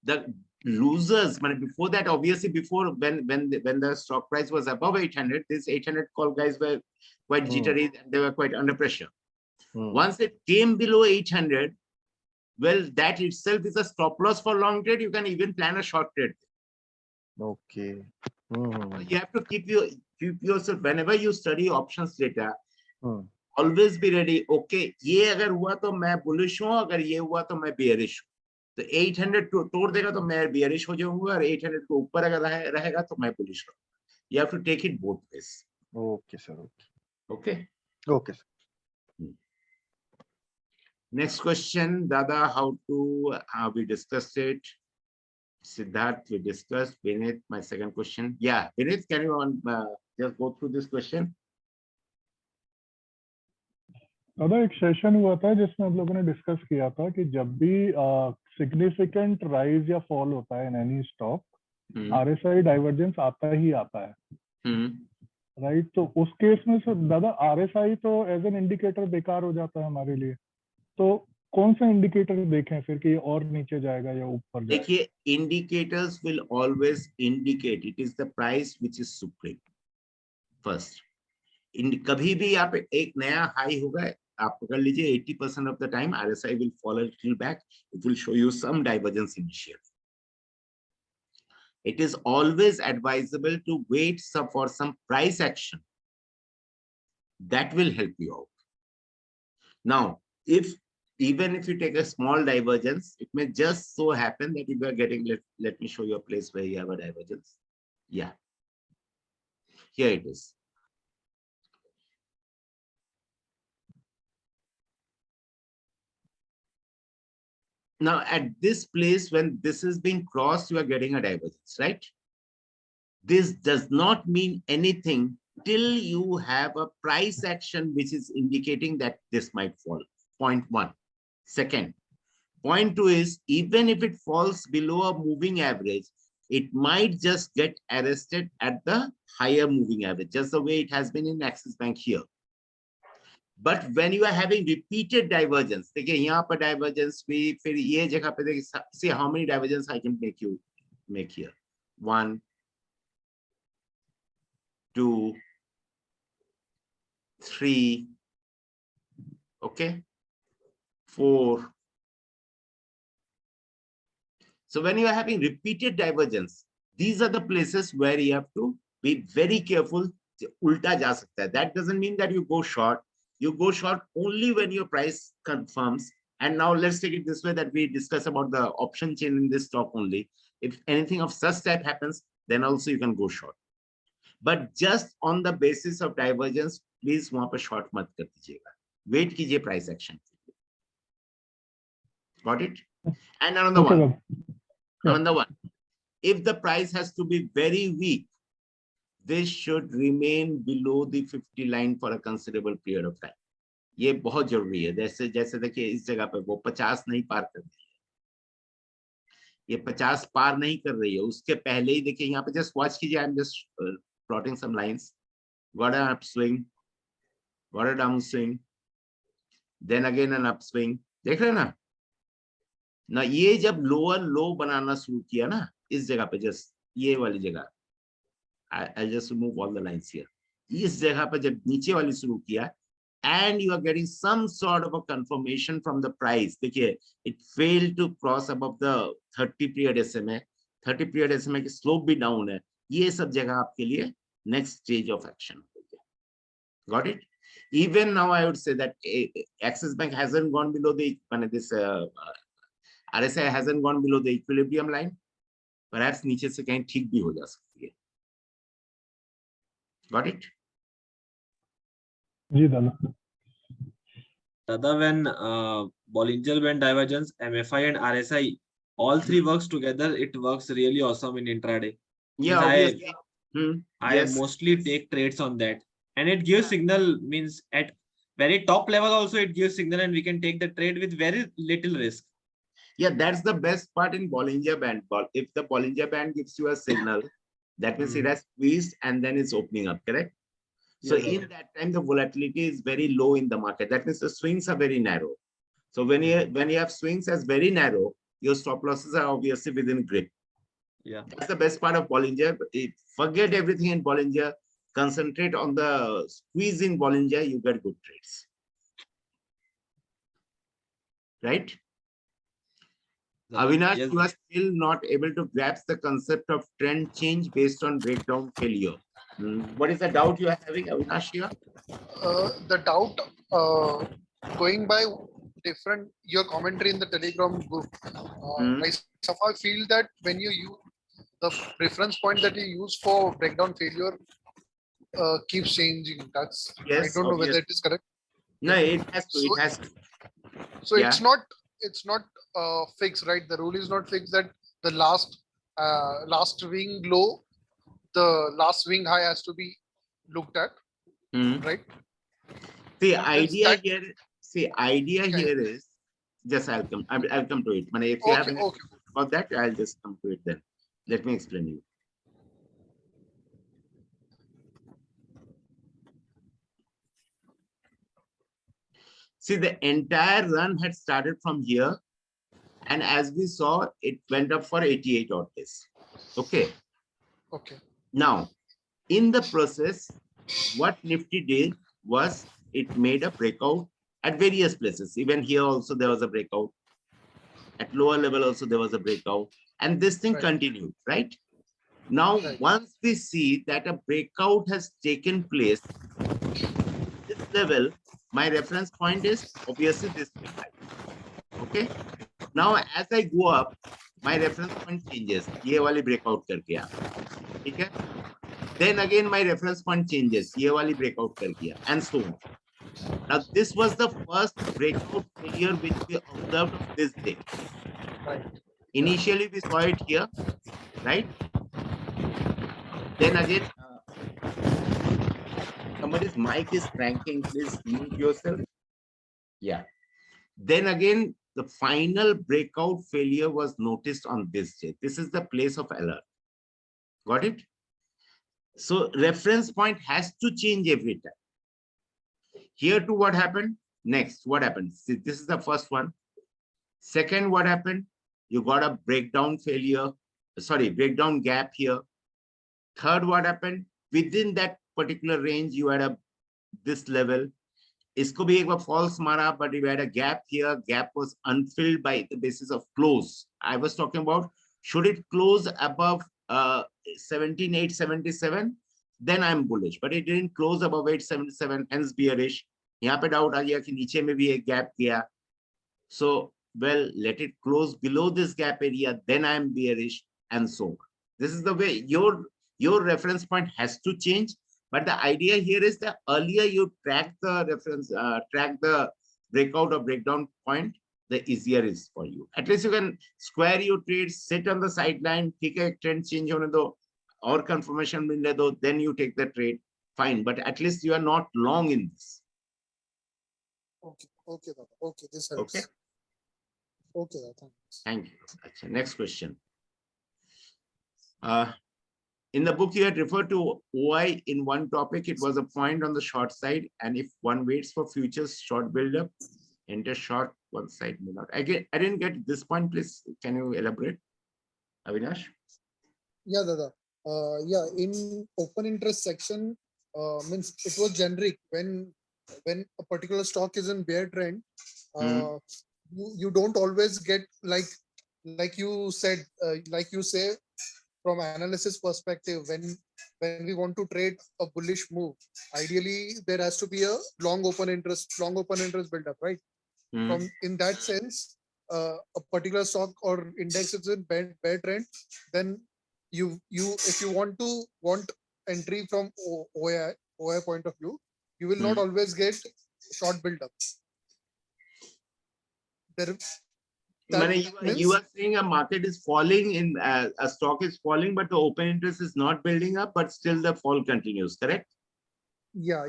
the losers, but before that, obviously, before when the stock price was above 800, these 800 call guys were quite jittery and they were quite under pressure. Once it came below 800, well, that itself is a stop loss for long trade. You can even plan a short trade. Okay. You have to keep yourself, whenever you study options data, always be ready. Okay, ये अगर हुआ तो मैं bullish हूँ, अगर ये हुआ तो मैं bearish हूँ. तो 800 तोड़ देगा तो मैं bearish हो जाऊंगा, और 800 को ऊपर अगर रहेगा तो मैं bullish रहूंगा. You have to take it both ways. Okay, sir. Okay. Okay, sir. Next question, Dada, we discussed it. Siddharth, we discussed. Vinith, my second question. Yeah, Vinith, can you just go through this question? दादा, एक session हुआ था जिसमें हम लोगों ने discuss किया था कि जब भी सिग्निफिकेंट राइज या फॉल होता है in any stock, RSI divergence आता ही आता है, राइट? तो उस केस में सर दादा, आरएसआई तो एज एन इंडिकेटर बेकार हो जाता है हमारे लिए. तो कौन सा इंडिकेटर देखें फिर कि ये और नीचे जाएगा या ऊपर जाएगा? देखिए, indicators will always indicate it is the price which is supreme first. कभी भी आप एक नया हाई होगा, आप पकड़ लीजिए 80% of the time RSI will fall a little back. It will show you some divergence initially. It is always advisable to wait for some price action. That will help you out. Now, even if you take a small divergence, it may just so happen that if you are getting, let me show you a place where you have a divergence. Yeah, here it is. Now, at this place, when this is being crossed, you are getting a divergence, right? This does not mean anything till you have a price action which is indicating that this might fall. Point one. Second, point two is, even if it falls below a moving average, it might just get arrested at the higher moving average, just the way it has been in Axis Bank here. But when you are having repeated divergence, देखिए यहाँ पर divergence भी, फिर ये जगह पे देखिए, see how many divergence I can make here. 1, 2, 3, okay, 4. So when you are having repeated divergence, these are the places where you have to be very careful. Ulta ja sakta hai. That doesn't mean that you go short. You go short only when your price confirms. And now let's take it this way, that we discuss about the option chain in this stock only. If anything of such type happens, then also you can go short. But just on the basis of divergence, please वहां पर short mat kar dijiyega. Wait कीजिए price action. Got it? And another one. Another one. If the price has to be very weak, this should remain below the 50 line for a considerable period of time. ये बहुत जरूरी है. जैसे देखिए इस जगह पे वो 50 नहीं पार कर रही है, ये 50 पार नहीं कर रही है. उसके पहले ही देखिए यहाँ पे जस्ट वॉच कीजिए. I am just plotting some lines. Got an upswing, got a downswing, then again an upswing. देख रहे हैं ना? ना ये जब लोअर लो बनाना शुरू किया ना, इस जगह पे जस्ट ये वाली जगह, I'll just remove all the lines here. इस जगह पे जब नीचे वाली शुरू किया, and you are getting some sort of a confirmation from the price. देखिए, it failed to cross above the 30 period SMA. 30 period SMA की slope भी down है. ये सब जगह आपके लिए next stage of action. Got it? Even now, I would say that Axis Bank hasn't gone below the RSI hasn't gone below the equilibrium line. Perhaps नीचे से कहीं ठीक भी हो जा सकती है. Got it? जी दादा. Dada, when Bollinger Band divergence, MFI and RSI, all three works together, it works really awesome in intraday. Yeah, obviously. I mostly take trades on that, and it gives signal, means at very top level also it gives signal, and we can take the trade with very little risk. Yeah, that's the best part in Bollinger Band. If the Bollinger Band gives you a signal, that means it has squeezed and then it's opening up, correct? So in that time, the volatility is very low in the market. That means the swings are very narrow. So when you have swings as very narrow, your stop losses are obviously within grip. Yeah, that's the best part of Bollinger. Forget everything in Bollinger. Concentrate on the squeeze in Bollinger. You get good trades, right? Avinash, you are still not able to grasp the concept of trend change based on breakdown failure. What is the doubt you are having, Avinash, here? The doubt, going by your commentary in the Telegram group, I somehow feel that when you use the reference point that you use for breakdown failure keeps changing. That's, yes, I don't know whether it is correct. No, it has to. It has to. So it's not fixed, right? The rule is not fixed that the last swing low, the last swing high has to be looked at, right? The idea here. See, idea here is just I'll come to it. If you have anything about that, I'll just come to it then. Let me explain you. See, the entire run had started from here. And as we saw, it went up for 88 odd days. Okay. Okay. Now, in the process, what Nifty did was it made a breakout at various places. Even here also there was a breakout. At lower level also there was a breakout. And this thing continued, right? Now, once we see that a breakout has taken place, this level, my reference point is obviously this thing. Okay. Now, as I go up, my reference point changes. ये वाली breakout करके आ, ठीक है? Then again, my reference point changes. ये वाली breakout करके आ, and so on. Now, this was the first breakout failure which we observed on this day. Right. Initially, we saw it here, right? Then again, somebody's mic is cranking. Please mute yourself. Yeah. Then again, the final breakout failure was noticed on this day. This is the place of alert. Got it? So reference point has to change every time. Here to what happened? Next, what happened? See, this is the first one. Second, what happened? You got a breakdown failure. Sorry, breakdown gap here. Third, what happened? Within that particular range, you had this level. Isko bhi ek baar false mara, but we had a gap here. Gap was unfilled by the basis of close. I was talking about, should it close above 17,877? Then I'm bullish, but it didn't close above 877, hence bearish. Yahan pe doubt aa gaya ki niche mein bhi ek gap kiya. So, well, let it close below this gap area, then I'm bearish, and so on. This is the way your reference point has to change. But the idea here is that earlier you track the reference, track the breakout or breakdown point, the easier it is for you. At least you can square your trades, sit on the sideline, take a trend change on the or confirmation window, then you take the trade. Fine, but at least you are not long in this. Okay, okay, okay, this helps. Okay. Okay, thanks. Thank you. Achha, next question. In the book, you had referred to OI in one topic. It was a point on the short side. And if one waits for futures short build-up, enter short, one side may not. I didn't get this point. Please, can you elaborate? Avinash? Yeah, Dada. Yeah, in open interest section, means it was generic. When a particular stock is in bear trend, you don't always get like you said, like you say, from analysis perspective, when we want to trade a bullish move, ideally there has to be a long open interest build-up, right? From in that sense, a particular stock or index is in bear trend, then you if you want entry from OI point of view, you will not always get short build-up. You are saying a market is falling, in a stock is falling, but the open interest is not building up, but still the fall continues, correct? Yeah.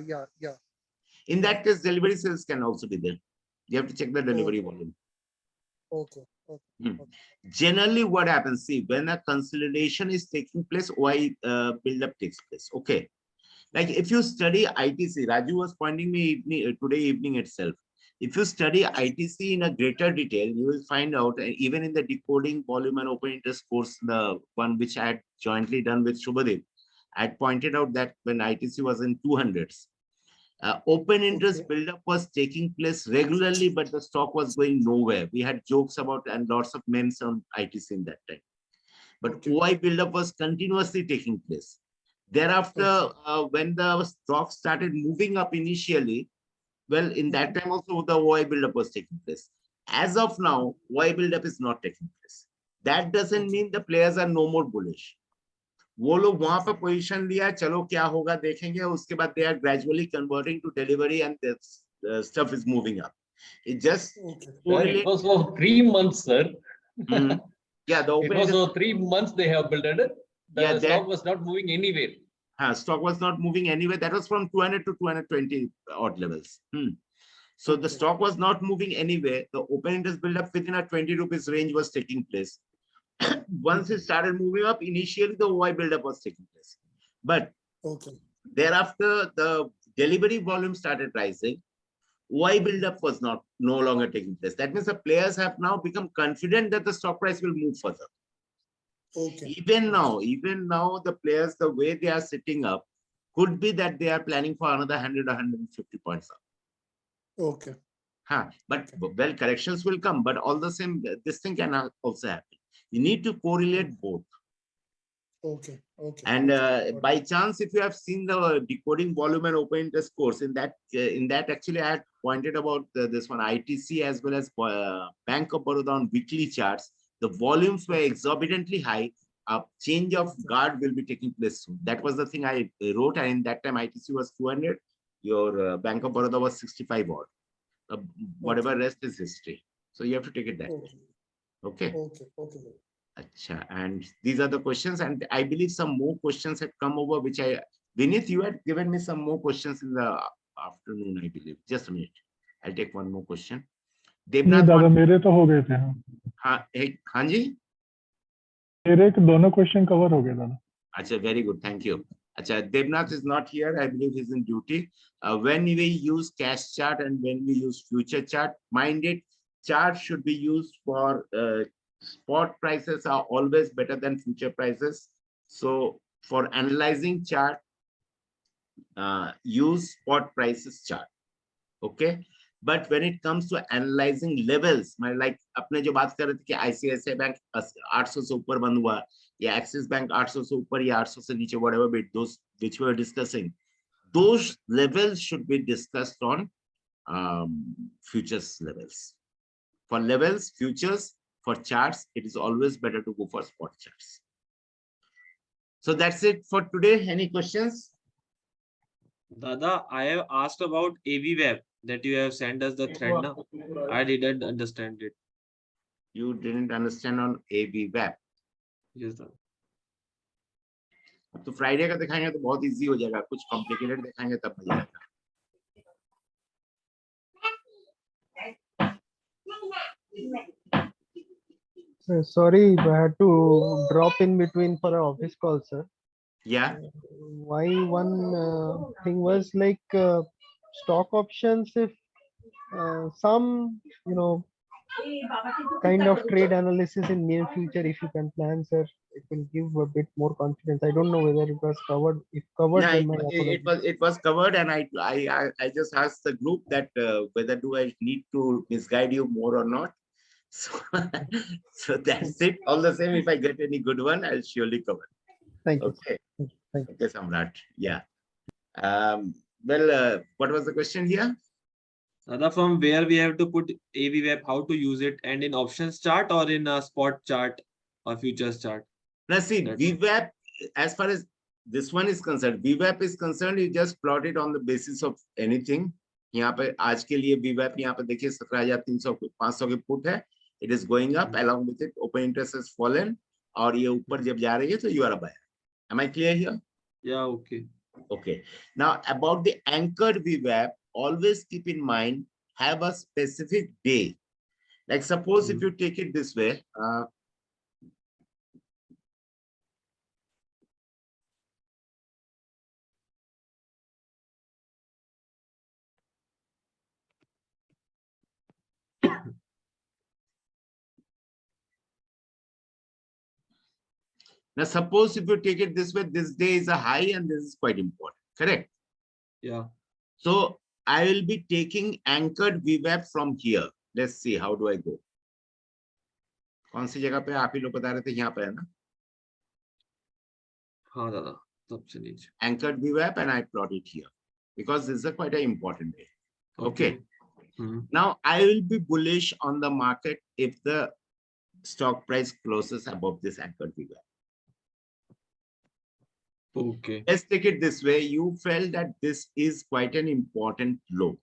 In that case, delivery sales can also be there. You have to check the delivery volume. Okay. Generally, what happens, see, when a consolidation is taking place, OI build-up takes place. Okay. Like if you study ITC, Raju was pointing me today evening itself. If you study ITC in a greater detail, you will find out, even in the decoding volume and open interest course, the one which I had jointly done with Shubhadev, I had pointed out that when ITC was in 200s, open interest buildup was taking place regularly, but the stock was going nowhere. We had jokes about and lots of memes on ITC in that time. But OI buildup was continuously taking place. Thereafter, when the stock started moving up initially, well, in that time also the OI buildup was taking place. As of now, OI buildup is not taking place. That doesn't mean the players are no more bullish. वो लोग वहां पर position लिया, चलो क्या होगा देखेंगे, उसके बाद they are gradually converting to delivery and the stuff is moving up. It just it was for 3 months, sir. Yeah, the open it was for 3 months they have built it. The stock was not moving anywhere. Stock was not moving anywhere. That was from 200 to 220 odd levels. So the stock was not moving anywhere. The open interest build-up within a 20 rupees range was taking place. Once it started moving up, initially the OI build-up was taking place. But thereafter, the delivery volume started rising. OI buildup was no longer taking place. That means the players have now become confident that the stock price will move further. Okay. Even now, the players, the way they are sitting up, could be that they are planning for another 100 or 150 points up. Okay. But well, corrections will come, but all the same, this thing can also happen. You need to correlate both. Okay. Okay. And by chance, if you have seen the decoding volume and open interest course, in that actually I had pointed about this one, ITC as well as Bank of Baroda on weekly charts. The volumes were exorbitantly high. A change of guard will be taking place soon. That was the thing I wrote, and in that time ITC was 200. Your Bank of Baroda was 65 odd. Whatever rest is history. So you have to take it that way. Okay. Okay. Okay. Achha. And these are the questions, and I believe some more questions had come over, which Vinith, you had given me some more questions in the afternoon, I believe. Just a minute. I'll take one more question. नहीं दादा मेरे तो हो गए थे. हाँ जी मेरे दोनों क्वेश्चन कवर हो गए दादा. अच्छा, very good, thank you. Acha, Devnath is not here. I believe he's in duty. When we use cash chart and when we use future chart, mind it, chart should be used for spot prices are always better than future prices. So for analyzing chart, use spot prices chart. Okay. But when it comes to analyzing levels, like अपने जो बात कर रहे थे कि ICICI bank 800 से ऊपर बंद हुआ या Axis Bank 800 से ऊपर या 800 से नीचे, whatever bit, those which we were discussing, those levels should be discussed on futures levels. For levels, futures, for charts, it is always better to go for spot charts. So that's it for today. Any questions? Dada, I have asked about AVWeb that you have sent us the thread now. I didn't understand it. You didn't understand on AVWeb? Yes, sir. तो Friday का दिखाएंगे तो बहुत easy हो जाएगा, कुछ complicated दिखाएंगे तब मजा आएगा. Sorry, I had to drop in between for an office call, sir. Yeah. Why one thing was like stock options, if some, kind of trade analysis in near future, if you can plan, sir, it will give a bit more confidence. I don't know whether it was covered. If covered, Yeah, then it was covered, and I just asked the group that whether do I need to misguide you more or not. So, so that's it. All the same, if I get any good one, I'll surely cover. Thank you. Okay. Thank you. Okay, Samrat. Yeah. Well, what was the question here? Dada, from where we have to put AVWeb, how to use it, and in options chart or in a spot chart or futures chart? Now see, VWAP, as far as this one is concerned, VWAP is concerned, you just plot it on the basis of anything. यहाँ पे आज के लिए VWAP यहाँ पे देखिए 17,300 500 के put है. It is going up. Along with it, open interest has fallen. और ये ऊपर जब जा रही है तो you are a buyer. Am I clear here? Yeah, okay. Okay. Now about the anchored VWAP, always keep in mind, have a specific day. Like suppose if you take it this way, now suppose if you take it this way, this day is a high and this is quite important, correct? Yeah. So I will be taking anchored VWAP from here. Let's see, how do I go? कौन सी जगह पे आप ही लोग बता रहे थे, यहाँ पे है ना? हाँ दादा, सबसे नीचे. Anchored VWAP, and I plot it here because this is quite an important day. Okay. Now I will be bullish on the market if the stock price closes above this anchored VWAP. Okay. Let's take it this way. You felt that this is quite an important low.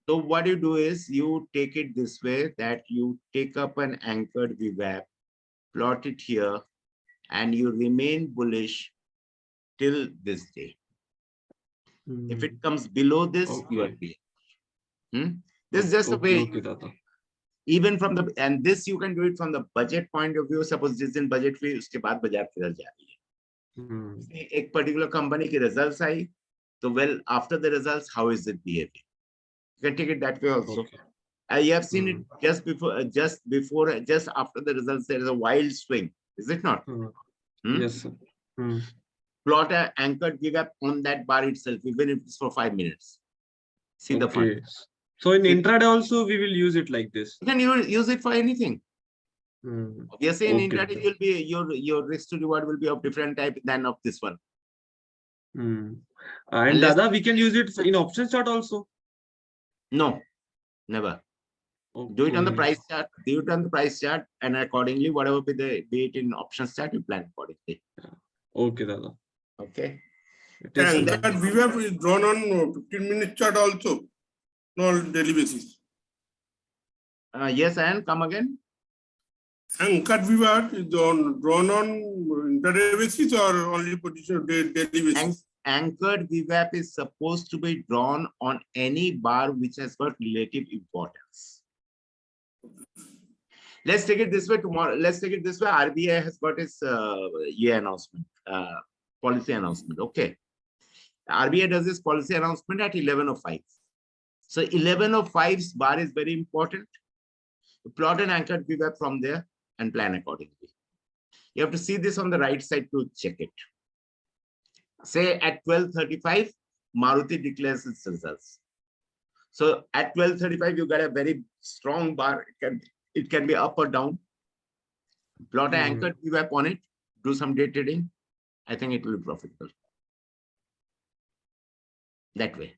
So what you do is you take it this way, that you take up an anchored VWAP, plot it here, and you remain bullish till this day. If it comes below this, you are clear. This is just a way. Even from the, and this you can do it from the budget point of view. Suppose this in budget fee, उसके बाद बाजार किधर जा रही है. एक particular company की results आई, तो well after the results, how is it behaving? You can take it that way also. Okay. You have seen it just after the results. There is a wild swing, is it not? Yes, sir. Plot an anchored VWAP on that bar itself, even if it's for 5 minutes. See the fun. So in intraday also we will use it like this. You can use it for anything. Obviously, in intraday you'll be your risk to reward will be of different type than of this one. And Dada, we can use it in options chart also. No, never. Do it on the price chart. Do it on the price chart, and accordingly, whatever be it in options chart, you plan accordingly. Okay, Dada. Okay. And that VWAP is drawn on 15-minute chart also, not daily basis. Yes, and come again. Anchored VWAP is drawn on intraday basis or only position daily basis? Anchored VWAP is supposed to be drawn on any bar which has got relative importance. Let's take it this way tomorrow. Let's take it this way. RBI has got its announcement, policy announcement. Okay. RBI does this policy announcement at 11:05. So 11:05's bar is very important. You plot an anchored VWAP from there and plan accordingly. You have to see this on the right side to check it. Say at 12:35, Maruti declares its results. So at 12:35, you got a very strong bar. It can be up or down. Plot an anchored VWAP on it. Do some day trading. I think it will be profitable. That way.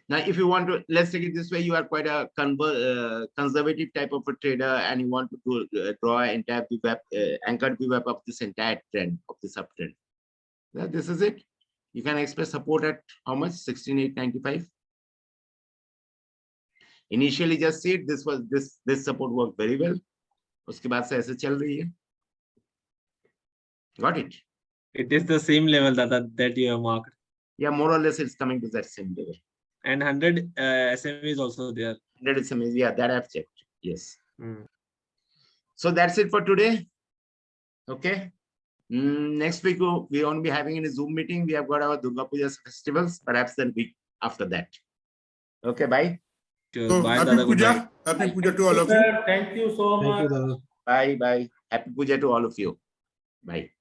Now, if you want to, let's take it this way, you are quite a conservative type of a trader and you want to draw an entire VWAP, anchored VWAP of this entire trend, of this uptrend. Now, this is it. You can expect support at how much? 16,895. Initially, just see it. This support worked very well. उसके बाद से ऐसे चल रही है. Got it? It is the same level that you have marked. Yeah, more or less it's coming to that same level. And 100 SMA is also there. 100 SMA, yeah, that I've checked. Yes. So that's it for today. Okay. Next week we won't be having any Zoom meeting. We have got our Durga Puja festivals, perhaps the week after that. Okay, bye. So, happy Puja. Happy Puja to all of you. Thank you so much. Bye, bye. Happy Puja to all of you. Bye.